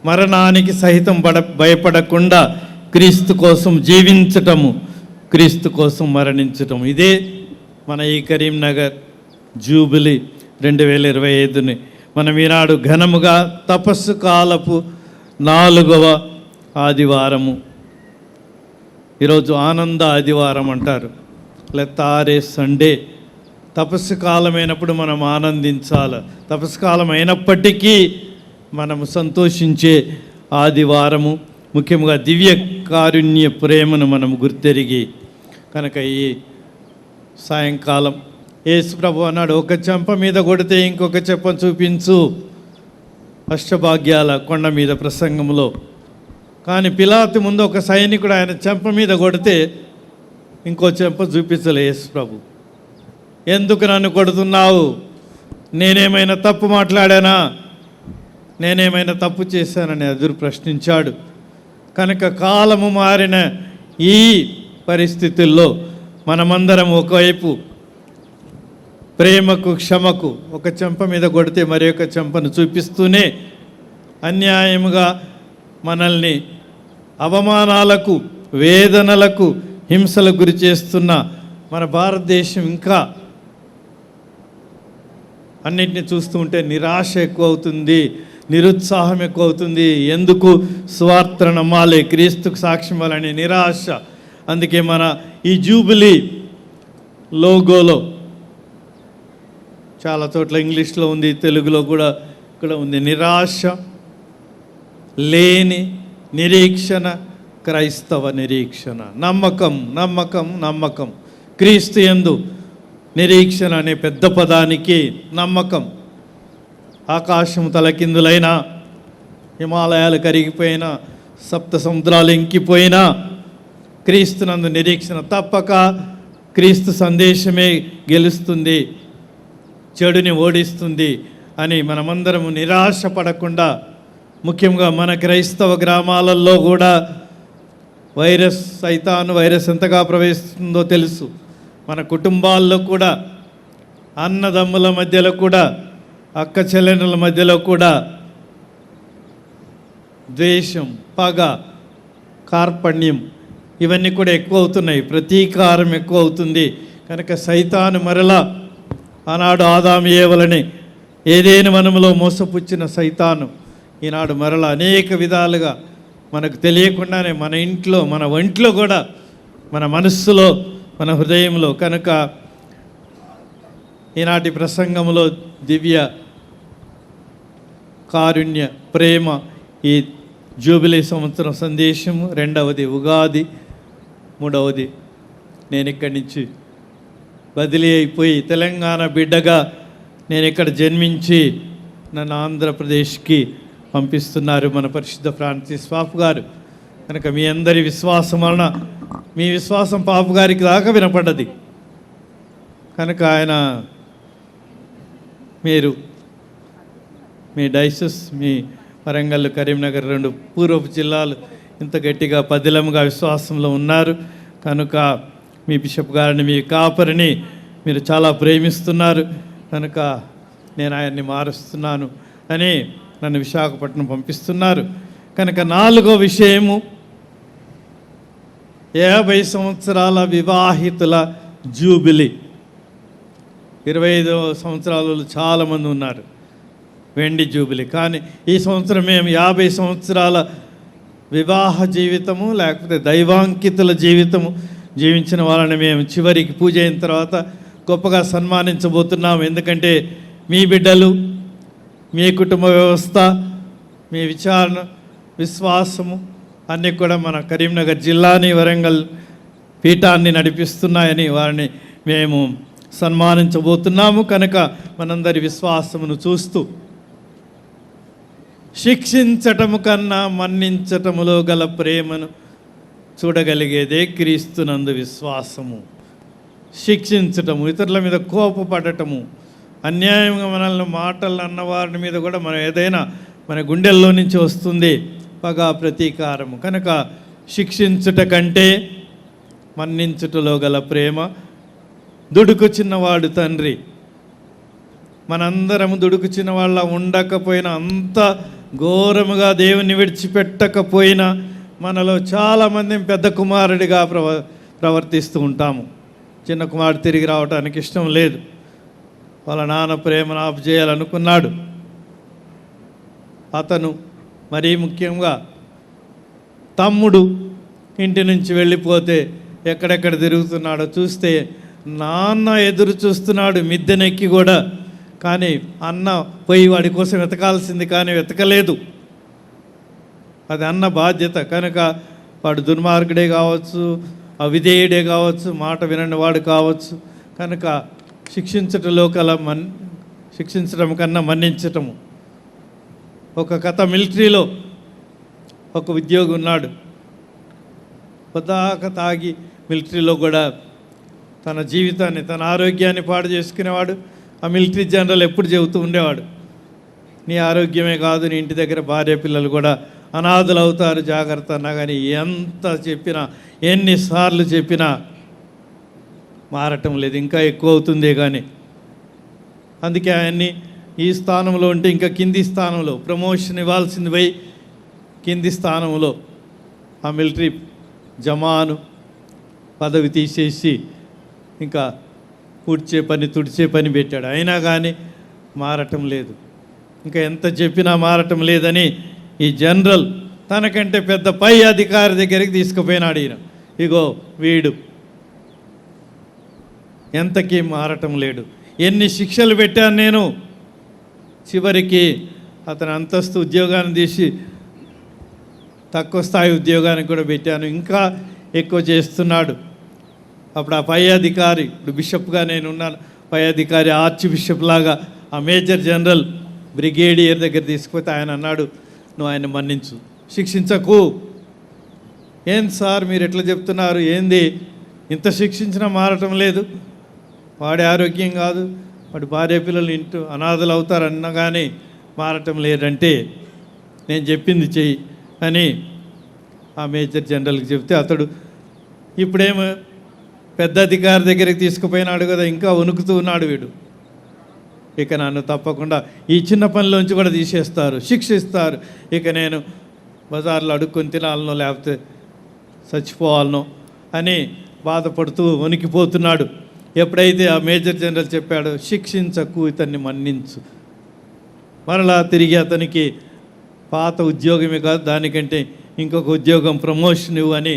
మరణానికి సహితం భయపడకుండా క్రీస్తు కోసం జీవించటము, క్రీస్తు కోసం మరణించటం. ఇదే మన ఈ కరీంనగర్ జూబిలీ 2025ని మనం ఈనాడు ఘనముగా తపస్సు కాలపు 4వ ఆదివారము, ఈరోజు ఆనంద ఆదివారం అంటారు, లేతారే సండే. తపస్సు కాలమైనప్పుడు మనం ఆనందించాలి, తపస్సు కాలం అయినప్పటికీ మనము సంతోషించే ఆదివారము. ముఖ్యంగా దివ్య కారుణ్య ప్రేమను మనం గుర్తెరిగి కనుక ఈ సాయంకాలం యేసు ప్రభు అన్నాడు, ఒక చెంప మీద కొడితే ఇంకొక చెంప చూపించు, అష్టభాగ్యాల కొండ మీద ప్రసంగంలో. కానీ పిలాతు ముందు ఒక సైనికుడు ఆయన చెంప మీద కొడితే ఇంకో చెంప చూపించలే యేసు ప్రభు. ఎందుకు నన్ను కొడుతున్నావు? నేనేమైనా తప్పు మాట్లాడానా? నేనేమైనా తప్పు చేశానని ఎదురు ప్రశ్నించాడు. కనుక కాలము మారిన ఈ పరిస్థితుల్లో మనమందరం ఒకవైపు ప్రేమకు, క్షమకు ఒక చెంప మీద కొడితే మరి ఒక చెంపను చూపిస్తూనే అన్యాయముగా మనల్ని అవమానాలకు, వేదనలకు, హింసలకు గురి చేస్తున్న మన భారతదేశం ఇంకా అన్నిటిని చూస్తూ ఉంటే నిరాశ ఎక్కువ అవుతుంది, నిరుత్సాహం ఎక్కువ అవుతుంది. ఎందుకు స్వార్థ నమ్మాలి, క్రీస్తుకు సాక్ష్యం ఇవ్వాలని నిరాశ. అందుకే మన ఈ జూబిలీ లోగోలో చాలా చోట్ల ఇంగ్లీష్లో ఉంది, తెలుగులో కూడా ఇక్కడ ఉంది, నిరాశ లేని నిరీక్షణ, క్రైస్తవ నిరీక్షణ. నమ్మకం, నమ్మకం, నమ్మకం. క్రీస్తు యందు నిరీక్షణ అనే పెద్ద పదానికి నమ్మకం. ఆకాశం తలకిందులైనా, హిమాలయాలు కరిగిపోయినా, సప్త సముద్రాలు ఇంకిపోయినా క్రీస్తునందు నిరీక్షణ. తప్పక క్రీస్తు సందేశమే గెలుస్తుంది, చెడుని ఓడిస్తుంది అని మనమందరము నిరాశ పడకుండా, ముఖ్యంగా మన క్రైస్తవ గ్రామాలలో కూడా సైతాను వైరస్ ఎంతగా ప్రవేశిస్తుందో తెలుసు. మన కుటుంబాల్లో కూడా, అన్నదమ్ముల మధ్యలో కూడా, అక్క చెల్లెళ్ళ మధ్యలో కూడా ద్వేషం, పగ, కార్పణ్యం ఇవన్నీ కూడా ఎక్కువ అవుతున్నాయి, ప్రతీకారం ఎక్కువ అవుతుంది. కనుక సైతాను మరలా ఆనాడు ఆదాము ఏవలని ఏదేని వనములో మోసపుచ్చిన సైతాను ఈనాడు మరలా అనేక విధాలుగా మనకు తెలియకుండానే మన ఇంట్లో, మన ఒంట్లో కూడా, మన మనస్సులో, మన హృదయంలో. కనుక ఈనాటి ప్రసంగంలో దివ్య కారుణ్య ప్రేమ ఈ జూబిలీ సంవత్సరం సందేశము, రెండవది ఉగాది, మూడవది నేను ఇక్కడి నుంచి బదిలీ అయిపోయి తెలంగాణ బిడ్డగా నేను ఇక్కడ జన్మించి నన్ను ఆంధ్రప్రదేశ్కి పంపిస్తున్నారు మన పరిశుద్ధ ఫ్రాన్సిస్ పాపు గారు. కనుక మీ అందరి విశ్వాసం వలన, మీ విశ్వాసం పాపు గారికి దాకా వినపడ్డది కనుక ఆయన మీరు మీ డైసెస్, మీ వరంగల్, కరీంనగర్ 2 పూర్వపు జిల్లాలు ఇంత గట్టిగా పదిలంగా విశ్వాసంలో ఉన్నారు కనుక మీ బిషప్ గారిని, మీ కాపరిని మీరు చాలా ప్రేమిస్తున్నారు కనుక నేను ఆయన్ని మారుస్తున్నాను అని నన్ను విశాఖపట్నం పంపిస్తున్నారు. కనుక 4వ విషయము 50 సంవత్సరాల వివాహితుల జూబిలీ. 25 సంవత్సరాలు చాలామంది ఉన్నారు వెండి జూబిలీ, కానీ ఈ సంవత్సరం మేము 50 సంవత్సరాల వివాహ జీవితము లేకపోతే దైవాంకితుల జీవితము జీవించిన వాళ్ళని మేము చివరికి పూజ అయిన తర్వాత గొప్పగా సన్మానించబోతున్నాము. ఎందుకంటే మీ బిడ్డలు, మీ కుటుంబ వ్యవస్థ, మీ విచారణ, విశ్వాసము అన్నీ కూడా మన కరీంనగర్ జిల్లాని, వరంగల్ పీఠాన్ని నడిపిస్తున్నాయని వారిని మేము సన్మానించబోతున్నాము. కనుక మనందరి విశ్వాసమును చూస్తూ శిక్షించటము కన్నా మన్నించటములో గల ప్రేమను చూడగలిగేదే క్రీస్తునందు విశ్వాసము. శిక్షించటము, ఇతరుల మీద కోపపడటము, అన్యాయంగా మనల్ని మాటలు అన్నవారి మీద కూడా మనం ఏదైనా మన గుండెల్లో నుంచి వస్తుంది పగ, ప్రతీకారము. కనుక శిక్షించుట కంటే మన్నించుటలో గల ప్రేమ. దుడుకు చిన్నవాడు తండ్రి. మనందరము దుడుకు చిన్నవాళ్ళ ఉండకపోయినా, అంత ఘోరముగా దేవుని విడిచిపెట్టకపోయినా మనలో చాలామంది పెద్ద కుమారుడిగా ప్రవర్తిస్తూ ఉంటాము. చిన్న కుమారుడు తిరిగి రావటానికి ఇష్టం లేదు. వాళ్ళ నాన్న ప్రేమను ఆపు చేయాలనుకున్నాడు. అతను మరీ ముఖ్యంగా తమ్ముడు ఇంటి నుంచి వెళ్ళిపోతే ఎక్కడెక్కడ తిరుగుతున్నాడో చూస్తే నాన్న ఎదురు చూస్తున్నాడు మిద్దెనెక్కి కూడా, కానీ అన్న పోయి వాడి కోసం వెతకాల్సింది కానీ వెతకలేదు. అది అన్న బాధ్యత. కనుక వాడు దుర్మార్గుడే కావచ్చు, అవిధేయుడే కావచ్చు, మాట వినని వాడు కావచ్చు. కనుక శిక్షించడం కన్నా మన్నించటము. ఒక కథ, మిలిటరీలో ఒక ఉద్యోగి ఉన్నాడు. పొద్దాక తాగి మిలిటరీలో కూడా తన జీవితాన్ని, తన ఆరోగ్యాన్ని పాడు చేసుకునేవాడు. ఆ మిలిటరీ జనరల్ ఎప్పుడు చెబుతూ ఉండేవాడు, నీ ఆరోగ్యమే కాదు, నీ ఇంటి దగ్గర భార్య పిల్లలు కూడా అనాథులు అవుతారు, జాగ్రత్త అన్నా. కానీ ఎంత చెప్పినా, ఎన్నిసార్లు చెప్పినా మారటం లేదు, ఇంకా ఎక్కువ అవుతుందే కానీ. అందుకే ఆయన్ని ఈ స్థానంలో ఉంటే ఇంకా కింది స్థానంలో ప్రమోషన్ ఇవ్వాల్సింది పోయి కింది స్థానంలో ఆ మిలిటరీ జమాను పదవి తీసేసి ఇంకా పూడ్చే పని, తుడిచే పని పెట్టాడు. అయినా కానీ మారటం లేదు. ఇంకా ఎంత చెప్పినా మారటం లేదని ఈ జనరల్ తనకంటే పెద్ద పై అధికారి దగ్గరికి తీసుకుపోయినాడు. ఈయన, ఇగో వీడు ఎంతకీ మారటం లేడు, ఎన్ని శిక్షలు పెట్టాను నేను, చివరికి అతని అంతస్తు ఉద్యోగాన్ని తీసి తక్కువ స్థాయి ఉద్యోగానికి కూడా పెట్టాను, ఇంకా ఎక్కువ చేస్తున్నాడు. అప్పుడు ఆ పై అధికారి, ఇప్పుడు బిషప్గా నేను ఉన్నాను, పై అధికారి ఆర్చ్ బిషప్ లాగా ఆ మేజర్ జనరల్ బ్రిగేడియర్ దగ్గర తీసుకుపోతే ఆయన అన్నాడు, నువ్వు ఆయన మన్నించు, శిక్షించకు. ఏం సార్ మీరు ఎట్లా చెప్తున్నారు, ఏంది ఇంత శిక్షించినా మారటం లేదు, వాడి ఆరోగ్యం కాదు, వాడి భార్య పిల్లలు ఇంటూ అనాథలు అవుతారు అన్నా కానీ మారటం లేదంటే నేను చెప్పింది చెయ్యి అని ఆ మేజర్ జనరల్కి చెప్తే అతడు ఇప్పుడేమో పెద్ద అధికారి దగ్గరికి తీసుకుపోయినాడు కదా, ఇంకా వణుకుతూ ఉన్నాడు వీడు. ఇక నన్ను తప్పకుండా ఈ చిన్న పనిలోంచి కూడా తీసేస్తారు, శిక్షిస్తారు, ఇక నేను బజార్లో అడుక్కొని తినాలనో లేకపోతే చచ్చిపోవాలనో అని బాధపడుతూ వణికిపోతున్నాడు. ఎప్పుడైతే ఆ మేజర్ జనరల్ చెప్పాడో శిక్షించకు, ఇతన్ని మన్నించు, మరలా తిరిగి అతనికి పాత ఉద్యోగమే కాదు దానికంటే ఇంకొక ఉద్యోగం ప్రమోషన్ ఇవ్వు అని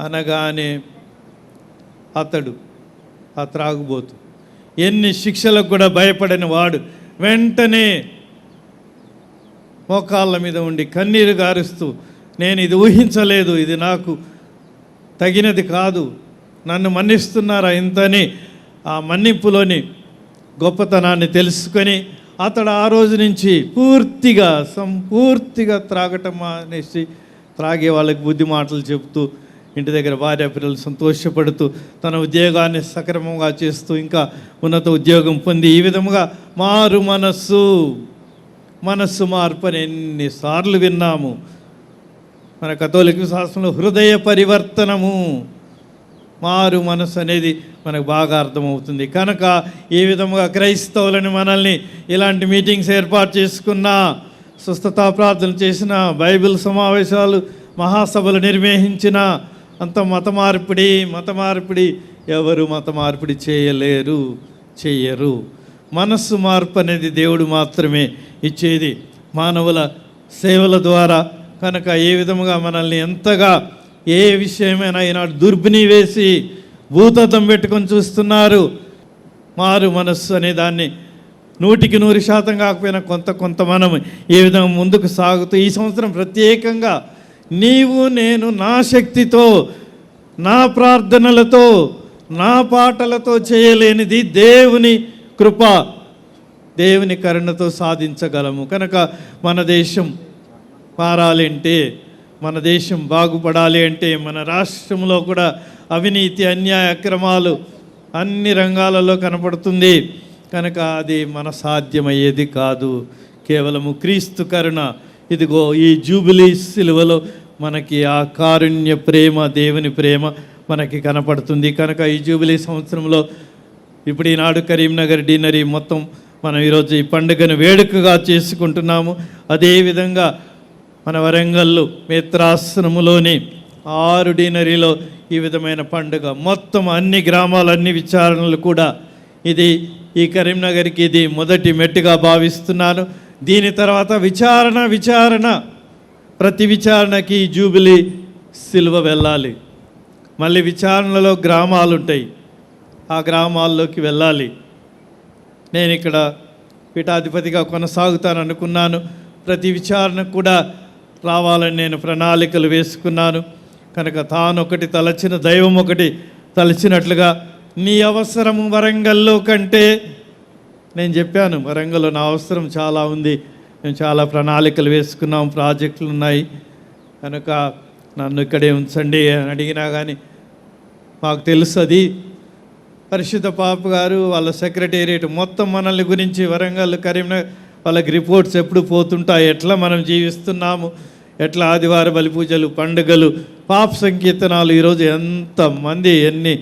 అనగానే అతడు ఆ త్రాగుబోతు ఎన్ని శిక్షలకు కూడా భయపడని వాడు వెంటనే మోకాళ్ళ మీద ఉండి కన్నీరు గారుస్తూ, నేను ఇది ఊహించలేదు, ఇది నాకు తగినది కాదు, నన్ను మన్నిస్తున్నారా ఇంతని ఆ మన్నింపులోని గొప్పతనాన్ని తెలుసుకొని అతడు ఆ రోజు నుంచి సంపూర్తిగా త్రాగటం అనేసి త్రాగే వాళ్ళకి బుద్ధి మాటలు చెబుతూ ఇంటి దగ్గర భార్య పిల్లలు సంతోషపడుతూ తన ఉద్యోగాన్ని సక్రమంగా చేస్తూ ఇంకా ఉన్నత ఉద్యోగం పొంది ఈ విధముగా మారు మనస్సు మార్పు అని ఎన్నిసార్లు విన్నాము. మన కథోలిక శాస్త్రంలో హృదయ పరివర్తనము, మారు మనసు అనేది మనకు బాగా అర్థమవుతుంది. కనుక ఈ విధముగా క్రైస్తవులని మనల్ని ఇలాంటి మీటింగ్స్ ఏర్పాటు చేసుకున్నా, స్వస్థతా ప్రార్థనలు చేసిన, బైబిల్ సమావేశాలు మహాసభలు నిర్వహించిన, అంత మత మార్పిడి ఎవరు మత మార్పిడి చేయరు. మనస్సు మార్పు అనేది దేవుడు మాత్రమే ఇచ్చేది, మానవుల సేవల ద్వారా. కనుక ఏ విధముగా మనల్ని ఎంతగా ఏ విషయమైనా ఈనాడు దుర్బిని వేసి భూతత్వం పెట్టుకొని చూస్తున్నారు. మారు మనస్సు అనే దాన్ని 100% కాకపోయినా కొంత మనం ఏ విధంగా ముందుకు సాగుతూ ఈ సంవత్సరం ప్రత్యేకంగా నీవు నేను నా శక్తితో, నా ప్రార్థనలతో, నా పాటలతో చేయలేనిది దేవుని కృప, దేవుని కరుణతో సాధించగలము. కనుక మన దేశం మారాలి అంటే, మన దేశం బాగుపడాలి అంటే, మన రాష్ట్రంలో కూడా అవినీతి, అన్యాయ, అక్రమాలు అన్ని రంగాలలో కనపడుతుంది. కనుక అది మన సాధ్యమయ్యేది కాదు, కేవలము క్రీస్తు కరుణ. ఇదిగో ఈ జూబిలీ సిలువలో మనకి ఆ కారుణ్య ప్రేమ, దేవుని ప్రేమ మనకి కనపడుతుంది. కనుక ఈ జూబిలీ సంవత్సరంలో ఇప్పుడు ఈనాడు కరీంనగర్ డీనరీ మొత్తం మనం ఈరోజు ఈ పండుగను వేడుకగా చేసుకుంటున్నాము. అదేవిధంగా మన వరంగల్లు మేత్రాశ్రములోని 6 డీనరీలో ఈ విధమైన పండుగ, మొత్తం అన్ని గ్రామాలు, అన్ని విచారణలు కూడా ఇది ఈ కరీంనగర్కి ఇది మొదటి మెట్టుగా భావిస్తున్నాను. దీని తర్వాత విచారణ ప్రతి విచారణకి జూబిలీ సిలువ వెళ్ళాలి. మళ్ళీ విచారణలో గ్రామాలు ఉంటాయి, ఆ గ్రామాల్లోకి వెళ్ళాలి. నేను ఇక్కడ పీఠాధిపతిగా కొనసాగుతాను అనుకున్నాను. ప్రతి విచారణకు కూడా రావాలని నేను ప్రణాళికలు వేసుకున్నాను. కనుక తానొకటి తలచిన, దైవం ఒకటి తలచినట్లుగా నీ అవసరము వరంగల్లో కంటే, నేను చెప్పాను వరంగల్లో నా అవసరం చాలా ఉంది, మేము చాలా ప్రణాళికలు వేసుకున్నాం, ప్రాజెక్టులు ఉన్నాయి, కనుక నన్ను ఇక్కడే ఉంచండి అని అడిగినా కానీ మాకు తెలుసు అది పరిశుద్ధ పాప గారు వాళ్ళ సెక్రటేరియట్ మొత్తం మనల్ని గురించి వరంగల్, కరీంనగర్ వాళ్ళకి రిపోర్ట్స్ ఎప్పుడు పోతుంటాయి, ఎట్లా మనం జీవిస్తున్నాము, ఎట్లా ఆదివారం బలి పూజలు, పండుగలు, పాప సంకీర్తనాలు. ఈరోజు ఎంతమంది, ఎన్ని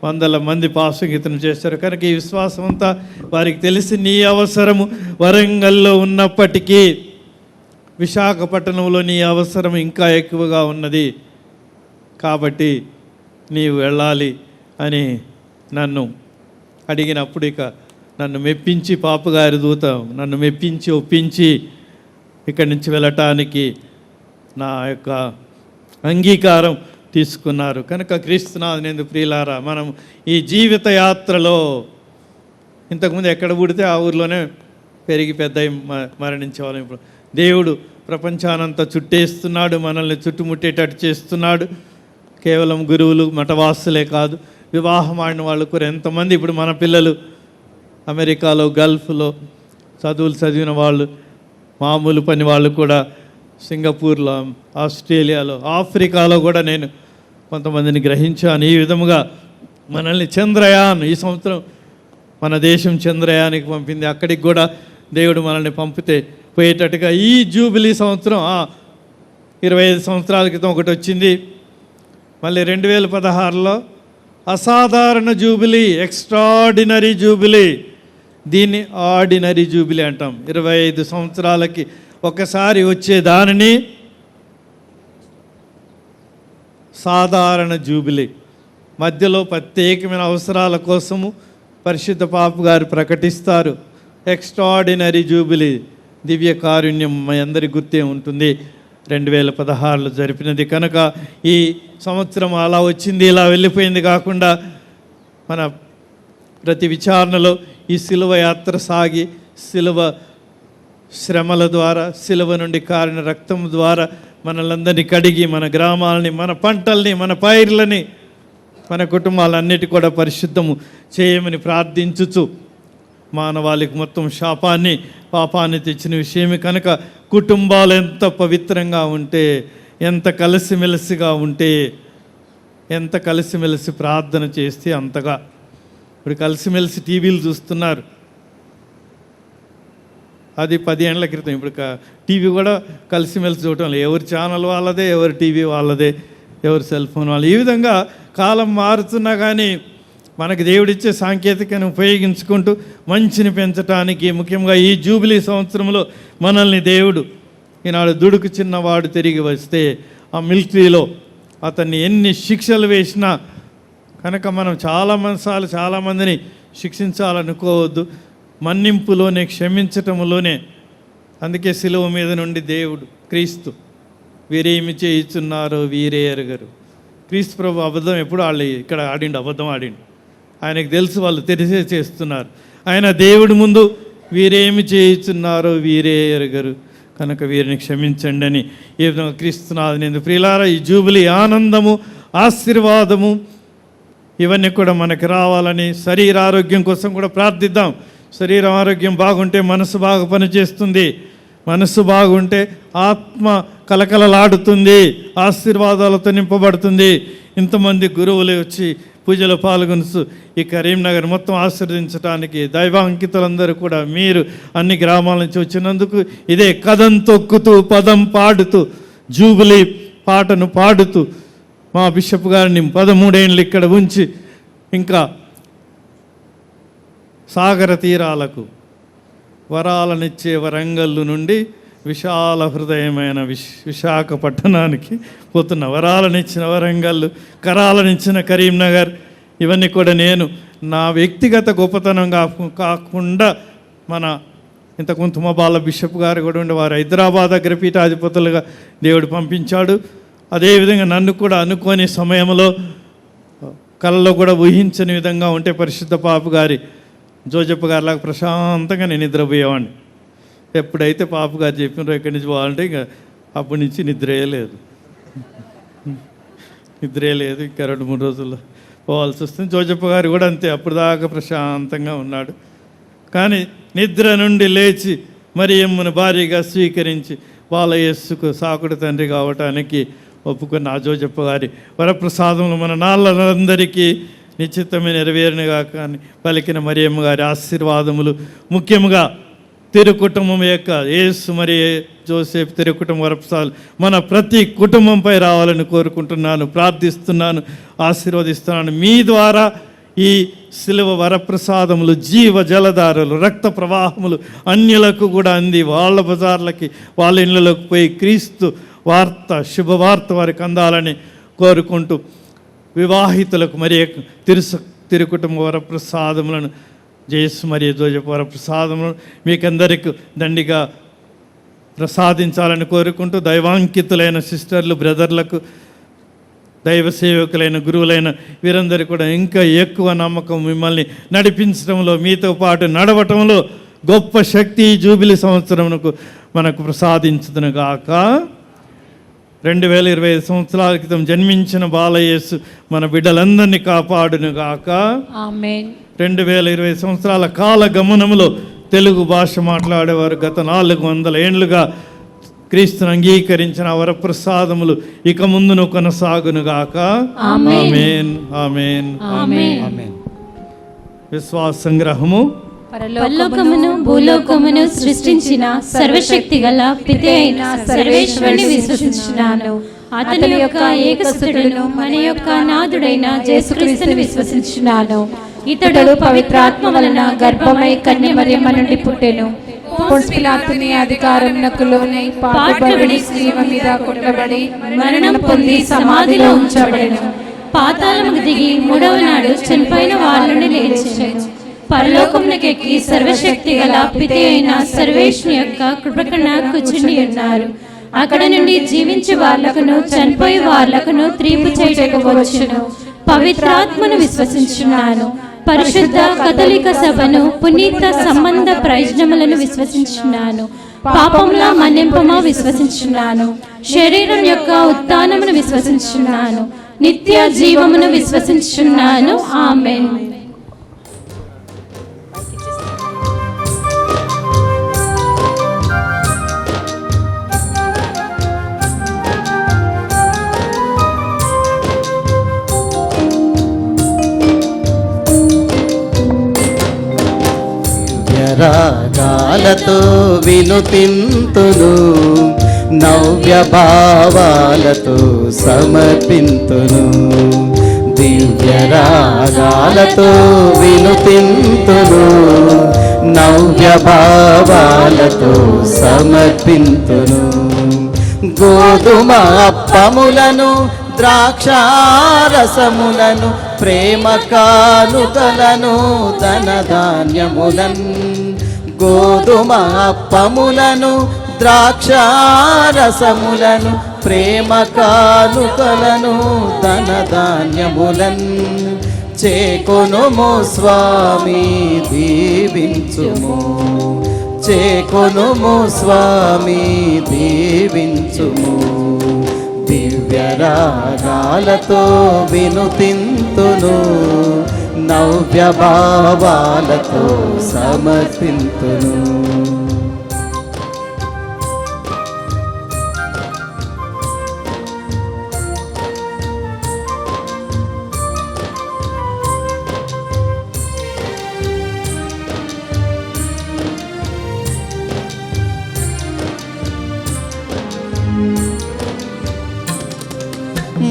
వందల మంది పాప సంకీర్తనం చేస్తారు. కనుక ఈ విశ్వాసం అంతా వారికి తెలిసి నీ అవసరము వరంగల్లో ఉన్నప్పటికీ విశాఖపట్నంలో నీ అవసరం ఇంకా ఎక్కువగా ఉన్నది, కాబట్టి నీవు వెళ్ళాలి అని నన్ను అడిగినప్పుడు ఇక నన్ను మెప్పించి, పాపగారి దూత నన్ను మెప్పించి ఒప్పించి ఇక్కడి నుంచి వెళ్ళటానికి నా యొక్క అంగీకారం తీసుకున్నారు. కనుక క్రీస్తునాథునందు ప్రియులారా, మనం ఈ జీవిత యాత్రలో ఇంతకుముందు ఎక్కడ పుడితే ఆ ఊరిలోనే పెరిగి పెద్ద మరణించేవాళ్ళం. ఇప్పుడు దేవుడు ప్రపంచానంతా చుట్టేస్తున్నాడు, మనల్ని చుట్టుముట్టేటట్టు చేస్తున్నాడు. కేవలం గురువులు, మఠవాసులే కాదు, వివాహం ఆడిన వాళ్ళు కూడా ఎంతమంది. ఇప్పుడు మన పిల్లలు అమెరికాలో, గల్ఫ్లో చదువులు చదివిన వాళ్ళు, మామూలు పని వాళ్ళు కూడా సింగపూర్లో, ఆస్ట్రేలియాలో, ఆఫ్రికాలో కూడా నేను కొంతమందిని గ్రహించాను. ఈ విధముగా మనల్ని చంద్రయాన్, ఈ సంవత్సరం మన దేశం చంద్రయానికి పంపింది. అక్కడికి కూడా దేవుడు మనల్ని పంపితే పోయేటట్టుగా ఈ జూబిలీ సంవత్సరం 25 సంవత్సరాల క్రితం ఒకటి వచ్చింది. మళ్ళీ 2016లో అసాధారణ జూబిలీ, ఎక్స్ట్రాడినరీ జూబిలీ, దీన్ని ఆర్డినరీ జూబిలీ అంటాం. 25 సంవత్సరాలకి ఒకసారి వచ్చే దానిని సాధారణ జూబిలీ. మధ్యలో ప్రత్యేకమైన అవసరాల కోసము పరిశుద్ధ పాప గారు ప్రకటిస్తారు ఎక్స్ట్రాడినరీ జూబిలీ. దివ్య కారుణ్యం మీ అందరి గుర్తే ఉంటుంది, 2016లో జరిపినది. కనుక ఈ సంవత్సరం అలా వచ్చింది, ఇలా వెళ్ళిపోయింది కాకుండా మన ప్రతి విచారణలో ఈ శిలువ యాత్ర సాగి శిలువ శ్రమల ద్వారా, శిలువ నుండి కారిన రక్తం ద్వారా మనలందరినీ కడిగి మన గ్రామాలని, మన పంటల్ని, మన పైర్లని, మన కుటుంబాలన్నిటి కూడా పరిశుద్ధము చేయమని ప్రార్థించుచు, మానవాళికి మొత్తం శాపాన్ని పాపాన్ని తెచ్చిన విషయమే కనుక కుటుంబాలు ఎంత పవిత్రంగా ఉంటే, ఎంత కలిసిమెలిసిగా ఉంటే, ఎంత కలిసిమెలిసి ప్రార్థన చేస్తే అంతగా. ఇప్పుడు కలిసిమెలిసి టీవీలు చూస్తున్నారు, అది 10 ఏళ్ల క్రితం. ఇప్పుడు టీవీ కూడా కలిసిమెలిసి చూడటం లేదు. ఎవరి ఛానల్ వాళ్ళదే, ఎవరి టీవీ వాళ్ళదే, ఎవరి సెల్ ఫోన్ వాళ్ళు. ఈ విధంగా కాలం మారుతున్నా కానీ మనకి దేవుడిచ్చే సాంకేతికను ఉపయోగించుకుంటూ మంచిని పెంచడానికి, ముఖ్యంగా ఈ జూబిలీ సంవత్సరంలో మనల్ని దేవుడు ఈనాడు దుడుకు చిన్నవాడు తిరిగి వస్తే ఆ మిలిటరీలో అతన్ని ఎన్ని శిక్షలు వేసినా కనుక మనం చాలామందిని శిక్షించాలనుకోవద్దు. మన్నింపులోనే, క్షమించటంలోనే. అందుకే శిలువ మీద నుండి దేవుడు క్రీస్తు వీరేమి చేయుచున్నారో వీరే ఎరగరు. క్రీస్తు ప్రభు అబద్ధం ఎప్పుడు ఇక్కడ అబద్ధం ఆడిండు. ఆయనకు తెలుసు వాళ్ళు తెలిసే చేస్తున్నారు. ఆయన దేవుడి ముందు వీరేమి చేయుచున్నారో వీరే ఎరగరు కనుక వీరిని క్షమించండి అని ఈ విధంగా క్రీస్తునాథుని ప్రియులారా, ఈ జూబిలీ ఆనందము, ఆశీర్వాదము ఇవన్నీ కూడా మనకు రావాలని శరీర ఆరోగ్యం కోసం కూడా ప్రార్థిద్దాం. శరీరం ఆరోగ్యం బాగుంటే మనసు బాగా పనిచేస్తుంది. మనసు బాగుంటే ఆత్మ కలకలలాడుతుంది, ఆశీర్వాదాలతో నింపబడుతుంది. ఇంతమంది గురువులు వచ్చి పూజలో పాల్గొనుచు ఈ కరీంనగర్ మొత్తం ఆశీర్వదించడానికి దైవాంకితులందరూ కూడా మీరు అన్ని గ్రామాల నుంచి వచ్చినందుకు ఇదే కథం తొక్కుతూ, పదం పాడుతూ, జూబిలీ పాటను పాడుతూ మా బిషప్ గారిని 13 ఏళ్ళు ఇక్కడ ఉంచి ఇంకా సాగర తీరాలకు వరాలనిచ్చే వరంగల్లు నుండి విశాల హృదయమైన విశాఖపట్టణానికి పోతున్న, వరాలనిచ్చిన వరంగల్, కరాలనిచ్చిన కరీంనగర్, ఇవన్నీ కూడా నేను నా వ్యక్తిగత గొప్పతనం కాకుండా మన ఇంతకు తుమ్మబాల బిషప్ గారు కూడా ఉండేవారు. హైదరాబాద్ దగ్గర పీఠాధిపతులుగా దేవుడు పంపించాడు. అదేవిధంగా నన్ను కూడా అనుకోని సమయంలో కళ్ళలో కూడా ఊహించని విధంగా ఉంటే పరిశుద్ధ పాప గారి జోజప్ప గారిలాగా ప్రశాంతంగా నేను నిద్రపోయేవాడిని. ఎప్పుడైతే పాప గారు చెప్పినారో ఇక్కడి నుంచి పోవాలంటే ఇంకా అప్పటి నుంచి నిద్రే లేదు. ఇంకా 2-3 రోజుల్లో పోవాల్సి వస్తుంది. జోజప్ప గారు కూడా అంతే, అప్పుడు దాకా ప్రశాంతంగా ఉన్నాడు. కానీ నిద్ర నుండి లేచి మరియమ్మను భార్యగా స్వీకరించి వాళ్ళ యేసుకు సాకుడు తండ్రి కావటానికి ఒప్పుకున్న ఆ జోజప్ప గారి వరప్రసాదములు మన నాళ్ళందరికీ నిశ్చితమే నెరవేరునుగా కానీ పలికిన మరియమ్మ గారి ఆశీర్వాదములు, ముఖ్యంగా తిరుకుటుంబం యొక్క యేసు మరి జోసెఫ్ తిరుకుటుంబం వరప్రసాదాలు మన ప్రతి కుటుంబంపై రావాలని కోరుకుంటున్నాను, ప్రార్థిస్తున్నాను, ఆశీర్వదిస్తున్నాను. మీ ద్వారా ఈ శిలువ వరప్రసాదములు, జీవ జలధారలు, రక్త ప్రవాహములు అన్యులకు కూడా అంది వాళ్ళ బజార్లకి, వాళ్ళ ఇళ్ళలోకి పోయి క్రీస్తు వార్త, శుభవార్త వారికి అందాలని కోరుకుంటూ వివాహితులకు మరి తిరుకుటుంబ వరప్రసాదములను, జేసు మరియు జోజప్ప వరప్రసాదములను మీకందరికీ దండిగా ప్రసాదించాలని కోరుకుంటూ దైవాంకితులైన సిస్టర్లు, బ్రదర్లకు, దైవ సేవకులైన గురువులైన వీరందరూ కూడా ఇంకా ఎక్కువ నమ్మకం మిమ్మల్ని నడిపించడంలో, మీతో పాటు నడవటంలో గొప్ప శక్తి జూబిలీ సంవత్సరమునకు మనకు ప్రసాదించుదును గాక. 2025 సంవత్సరాల క్రితం జన్మించిన బాలయేసు మన బిడ్డలందరినీ కాపాడును గాక. ఆమేన్. 2020 సంవత్సరాల కాల గమనంలో తెలుగు భాష మాట్లాడేవారు గత 400 ఏళ్లుగా క్రీస్తును అంగీకరించిన వరప్రసాదములు ఇక ముందును కొనసాగునుగాక. ఆమేన్. ఆమేన్. ఆమేన్. విశ్వాస సంగ్రహము. పరలోకమును భూలోకమును సృష్టించిన సర్వశక్తి గల పిత అయిన సర్వేశ్వరుని విశ్వసించున్నాను. అతని యొక్క ఏకసుతుడును మన యొక్క నాథుడైన యేసుక్రీస్తుని విశ్వసించున్నాను. ఇతడు పవిత్రాత్మ వలన గర్భమై కన్య మరియమ్మ నుండి పుట్టెను. పొన్సు పిలాతుని అధికారమునకు లోనై పాటుపడి శిలువ మీద కొట్టబడి మరణం పొంది సమాధిలో ఉంచబడెను. పాతాళముకు దిగి 3వ నాడు చనిపోయిన వాళ్ళని లేచెను. పరలోకమునకెక్కి సర్వశక్తి గల పిత అయిన సర్వేశ్వరుని యొక్క కృపకన కూర్చుని ఉన్నారు. అక్కడ నుండి జీవించే వాళ్ళకును చనిపోయే వాళ్ళకును తీర్పు చేయటకు వచ్చును. పవిత్రాత్మను విశ్వసించున్నాను. పరిశుద్ధ కథలిక సభను పునీత సంబంధ ప్రయోజనములను విశ్వసించున్నాను. పాపముల మన్నింపమ విశ్వసించున్నాను. శరీరం యొక్క ఉత్థానమును విశ్వసించున్నాను. నిత్య జీవమును విశ్వసించున్నాను. ఆమేన్. రాగాలతో వినుతింతును, నవ్య భావాలతో సమర్పింతును. దివ్య రాగాలతో వినుతింతును, నవ్య భావాలతో సమర్పింతును. గోధుమ అప్పములను ద్రాక్షారసములను ప్రేమ కానుకలను ధనధాన్యములను, గోధుమ అప్పములను ద్రాక్షారసములను ప్రేమ కానుకలను ధనధాన్యములను చేకొనుము స్వామి దీవించుము. చేకొనుము స్వామి దీవించుము. దివ్య రాగాలతో వినుతింతును, నవ్య భావాలతో సమర్పింతును.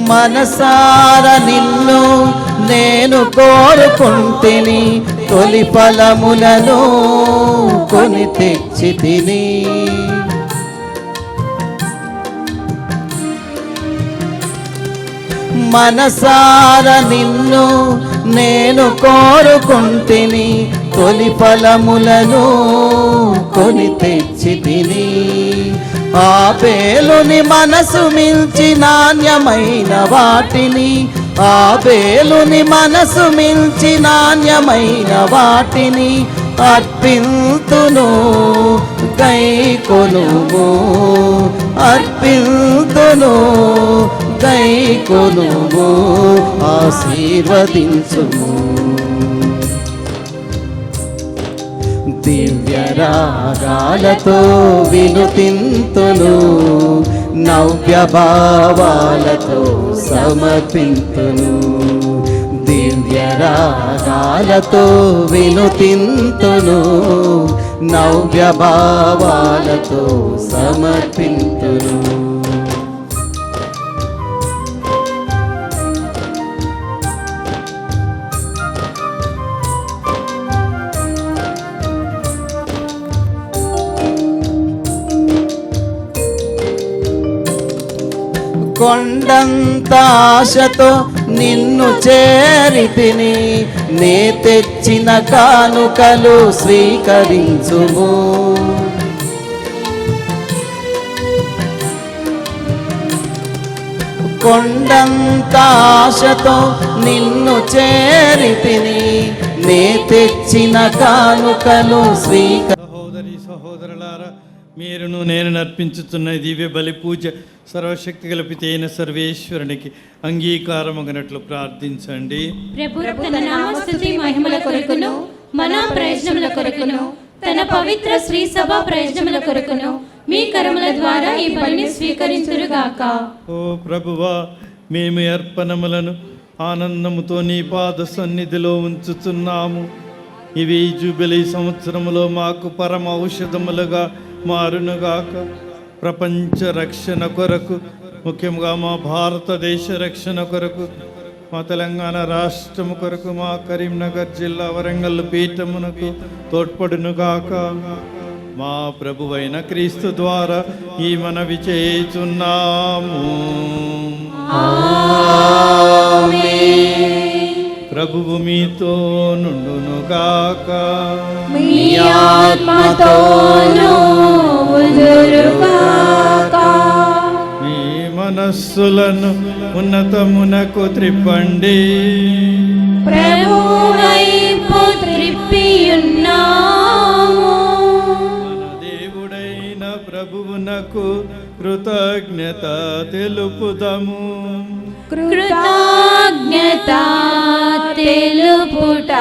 మనసార నిన్ను నేను కోరుకుంటిని, తొలి ఫలములను కొని తెచ్చి తిని. మనసార నిన్ను నేను కోరుకుంటిని, తొలి ఫలములను కొని తెచ్చి తిని. ఆబేలుని మనసు మించి నాణ్యమైన వాటిని, ఆబేలుని మనసు మించి నాణ్యమైన వాటిని అర్పింతును గైకొనుము. అర్పింతును గైకొనుము. ఆశీర్వదించుము. దివ్య రాగాలతో వినుతింతును, నవ్య భావాలతో సమర్పింతును. దివ్య రాగాలతో వినుతింతును, నవ్య భావాలతో సమర్పింతును. కొండంత ఆశతో నిన్ను చేరితిని, నే తెచ్చిన కానుకలు స్వీకరించుము. కొండంత ఆశతో నిన్ను చేరితిని, నే తెచ్చిన కానుకలు సహోదరి సహోదరులారా, మీరును నేను నర్పించుతున్న దివ్య బలి పూజ సర్వశక్తి కల్పిత అయిన సర్వేశ్వరునికి అంగీకారమగినట్లు ప్రార్థించండి. ప్రభు తన నామస్తుతి మహిమల కొరకును మన ప్రయోజనముల కొరకును తన పవిత్ర శ్రీ సభ ప్రయోజనముల కొరకును మీ కరముల ద్వారా ఈ బలిని స్వీకరించురుగాక. ఓ ప్రభువా, మేము అర్పణములను ఆనందముతో నీ పాద సన్నిధిలో ఉంచుతున్నాము. ఇవి జూబిలీ సంవత్సరములో మాకు పరమ ఔషధములుగా మారునుగాక. ప్రపంచ రక్షణ కొరకు, ముఖ్యంగా మా భారతదేశ రక్షణ కొరకు, మా తెలంగాణ రాష్ట్రము కొరకు, మా కరీంనగర్ జిల్లా వరంగల్ పీఠమునకు తోడ్పడునుగాక. మా ప్రభువైన క్రీస్తు ద్వారా ఈ మనవి చేయుచున్నాము. ప్రభువు మీతో నుండునుగాక. మీ ఆత్మతోనూ ఉండునుగాక. మీ మనస్సులను ఉన్నతమునకు త్రిప్పండి. ప్రభువైపు త్రిప్పియున్నాము. మన దేవుడైన ప్రభువునకు కృతజ్ఞత తెలుపుదము. కృతజ్ఞత తెలుపుట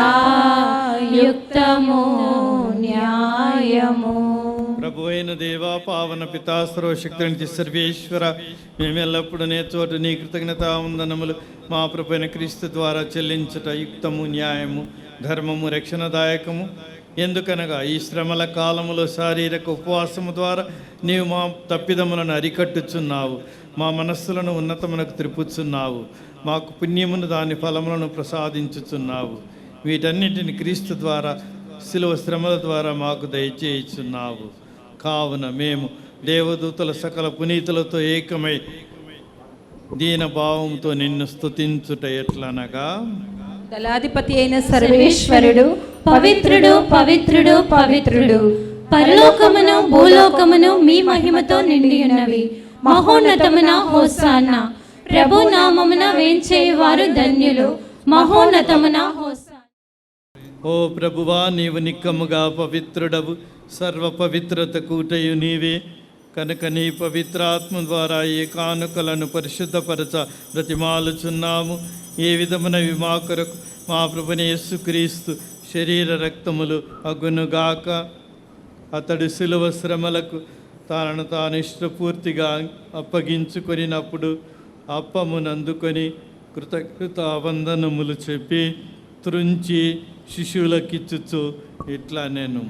యుక్తము న్యాయము. ప్రభు అయిన దేవా, పావన పితా, సర్వశక్తి సర్వేశ్వర, మేమెల్లప్పుడు నేర్చోటు నీ కృతజ్ఞత వందనములు మా ప్రభు అయిన క్రీస్తు ద్వారా చెల్లించుట యుక్తము న్యాయము ధర్మము రక్షణదాయకము. ఎందుకనగా ఈ శ్రమల కాలములో శారీరక ఉపవాసము ద్వారా నీవు మా తప్పిదములను అరికట్టుచున్నావు, మా మనస్సులను ఉన్నతమునకు త్రిపుచున్నావు, మాకు పుణ్యమును దాని ఫలములను ప్రసాదించుచున్నావు. వీటన్నిటిని క్రీస్తు ద్వారా శిలువ శ్రమల ద్వారా మాకు దయచేయుచున్నావు. కావున మేము దేవదూతల సకల పునీతులతో ఏకమై దీన భావంతో నిన్ను స్తుతించుట ఎట్లనగా, దళాధిపతి అయిన సర్వేశ్వరుడు పవిత్రుడు పవిత్రుడు పవిత్రుడు, పరలోకమును భూలోకమును మీ మహిమతో నిండి ఉన్నవి. మహోన్నతమున హోసాన్నా, ప్రభు నామమున వేంచేవారు ధన్యులు. మహోన్నతమున హోసాన్నా. ఓ ప్రభువా, నీవు నిక్కముగా పవిత్రుడవు, సర్వ పవిత్రత కూటయు నీవే. కనుక నీ పవిత్రాత్మ ద్వారా ఈ కానుకలను పరిశుద్ధపరచ బ్రతిమాలుచున్నాము. ఏ విధమునవి మా కొరకు మా ప్రభుని యేసుక్రీస్తు శరీర రక్తములు అగునుగాక. అతడు శిలువ శ్రమలకు తనను తాను ఇష్టపూర్తిగా అప్పగించుకొనినప్పుడు అప్పమునందుకొని కృతజ్ఞత వందనములు చెప్పి త్రుంచి శిశువులకిచ్చుచు ఇట్లా నేను,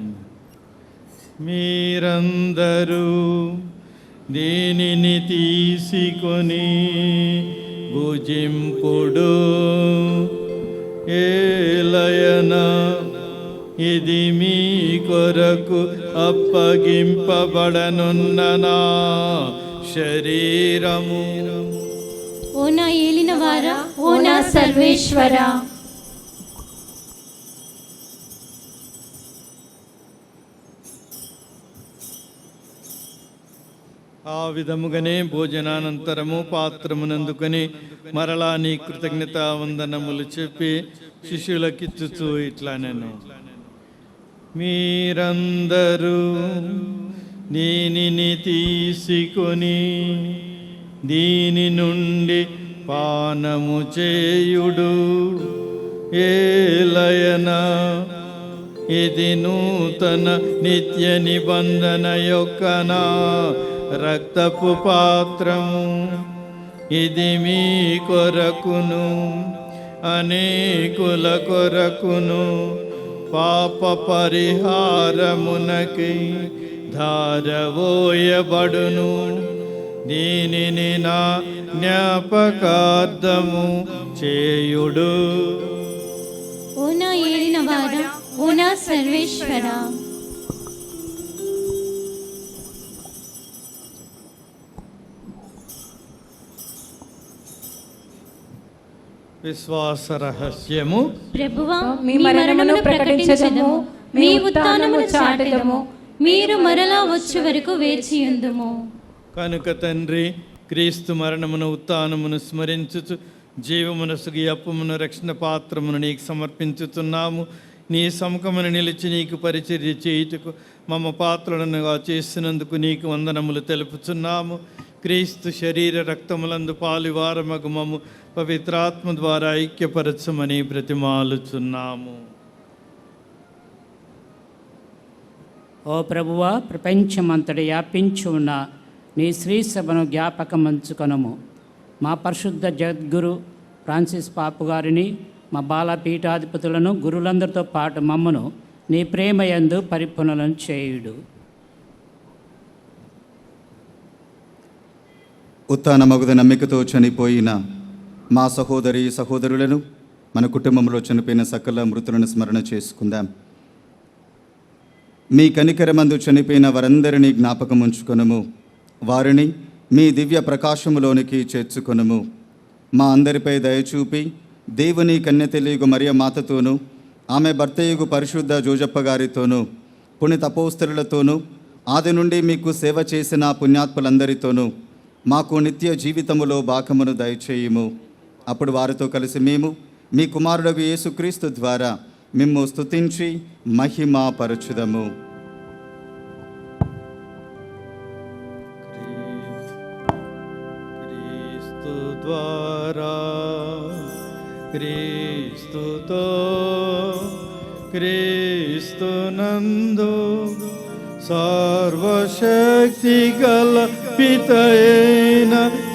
మీరందరూ దీనిని తీసుకొని భుజింపుడు. ఏలయన ఇది మీ కొరకు అప్పగింపబడనున్న నా శరీరము. ఓ నా ఏలిన వారా, ఓ నా సర్వేశ్వర, ఆ విధముగానే భోజనానంతరము పాత్రమునందుకొని మరలా నీ కృతజ్ఞత వందనములు చెప్పి శిష్యులకిచ్చుచు ఇట్లా నేను, మీరందరూ దీనిని తీసుకొని దీని నుండి పానము చేయుడు. ఏలయన ఇది నూతన నిత్య నిబంధన యొక్క నా రక్తపు పాత్రము. ఇది మీ కొరకును అనేకుల కొరకును పాప పరిహారమునకి ధారవోయబడును. దీనిని నా జ్ఞాపకార్థము చేయుడు. ఓ నా ఏలిన వారా, ఓ నా సర్వేశ్వర, విశ్వాస రహస్యము. ప్రభువా, మీ మరణమును ప్రకటించదము, మీ ఉత్థానమును చాటెదము. మీరు మరలా వచ్చే వరకు వేచియుందుము. కనుక తండ్రి, క్రీస్తు మరణమును ఉత్థానమును స్మరించుచు జీవమునసుగు అప్పమును రక్షణ పాత్రమును నీకు సమర్పించుతున్నాము. నీ సముఖమును నిలిచి నీకు పరిచర్య చేయుటకు మమ్మ పాత్రలనుగా చేసినందుకు నీకు వందనములు తెలుపుచున్నాము. క్రీస్తు శరీర రక్తములందు పాలువారమగు మమ్ము పవిత్రాత్మ ద్వారా ఐక్యపరచమని బ్రతిమాలుచున్నాము. ఓ ప్రభువా, ప్రపంచమంతటి వ్యాపించి ఉన్న నీ శ్రీ సభను జ్ఞాపకమంచుకొనము. మా పరిశుద్ధ జగద్గురు ఫ్రాన్సిస్ పాపు గారిని, మా బాలపీఠాధిపతులను, గురులందరితో పాటు మమ్మను నీ ప్రేమయందు పరిపూర్ణలను చేయుడు. ఉత్థానమగుద నమ్మికతో చనిపోయిన మా సహోదరి సహోదరులను, మన కుటుంబంలో చనిపోయిన సకల మృతులను స్మరణ చేసుకుందాం. మీ కనికరమందు చనిపోయిన వారందరినీ జ్ఞాపకం ఉంచుకొనుము. వారిని మీ దివ్య ప్రకాశములోనికి చేర్చుకొనుము. మా అందరిపై దయచూపి దేవుని కన్యతెలిగు మరియ మాతతోనూ, ఆమె భర్తయుగు పరిశుద్ధ జోజప్ప గారితోనూ, పుణ్య తపోస్తరులతోనూ, ఆది నుండి మీకు సేవ చేసిన పుణ్యాత్ములందరితోనూ మాకు నిత్య జీవితములో భాగమును దయచేయుము. అప్పుడు వారితో కలిసి మేము మీ కుమారుడగు యేసుక్రీస్తు ద్వారా మిమ్ము స్తుతించి మహిమా పరచుదము. క్రీస్తు ద్వారా క్రీస్తుతో క్రీస్తునందు సర్వశక్తి గల పితయైన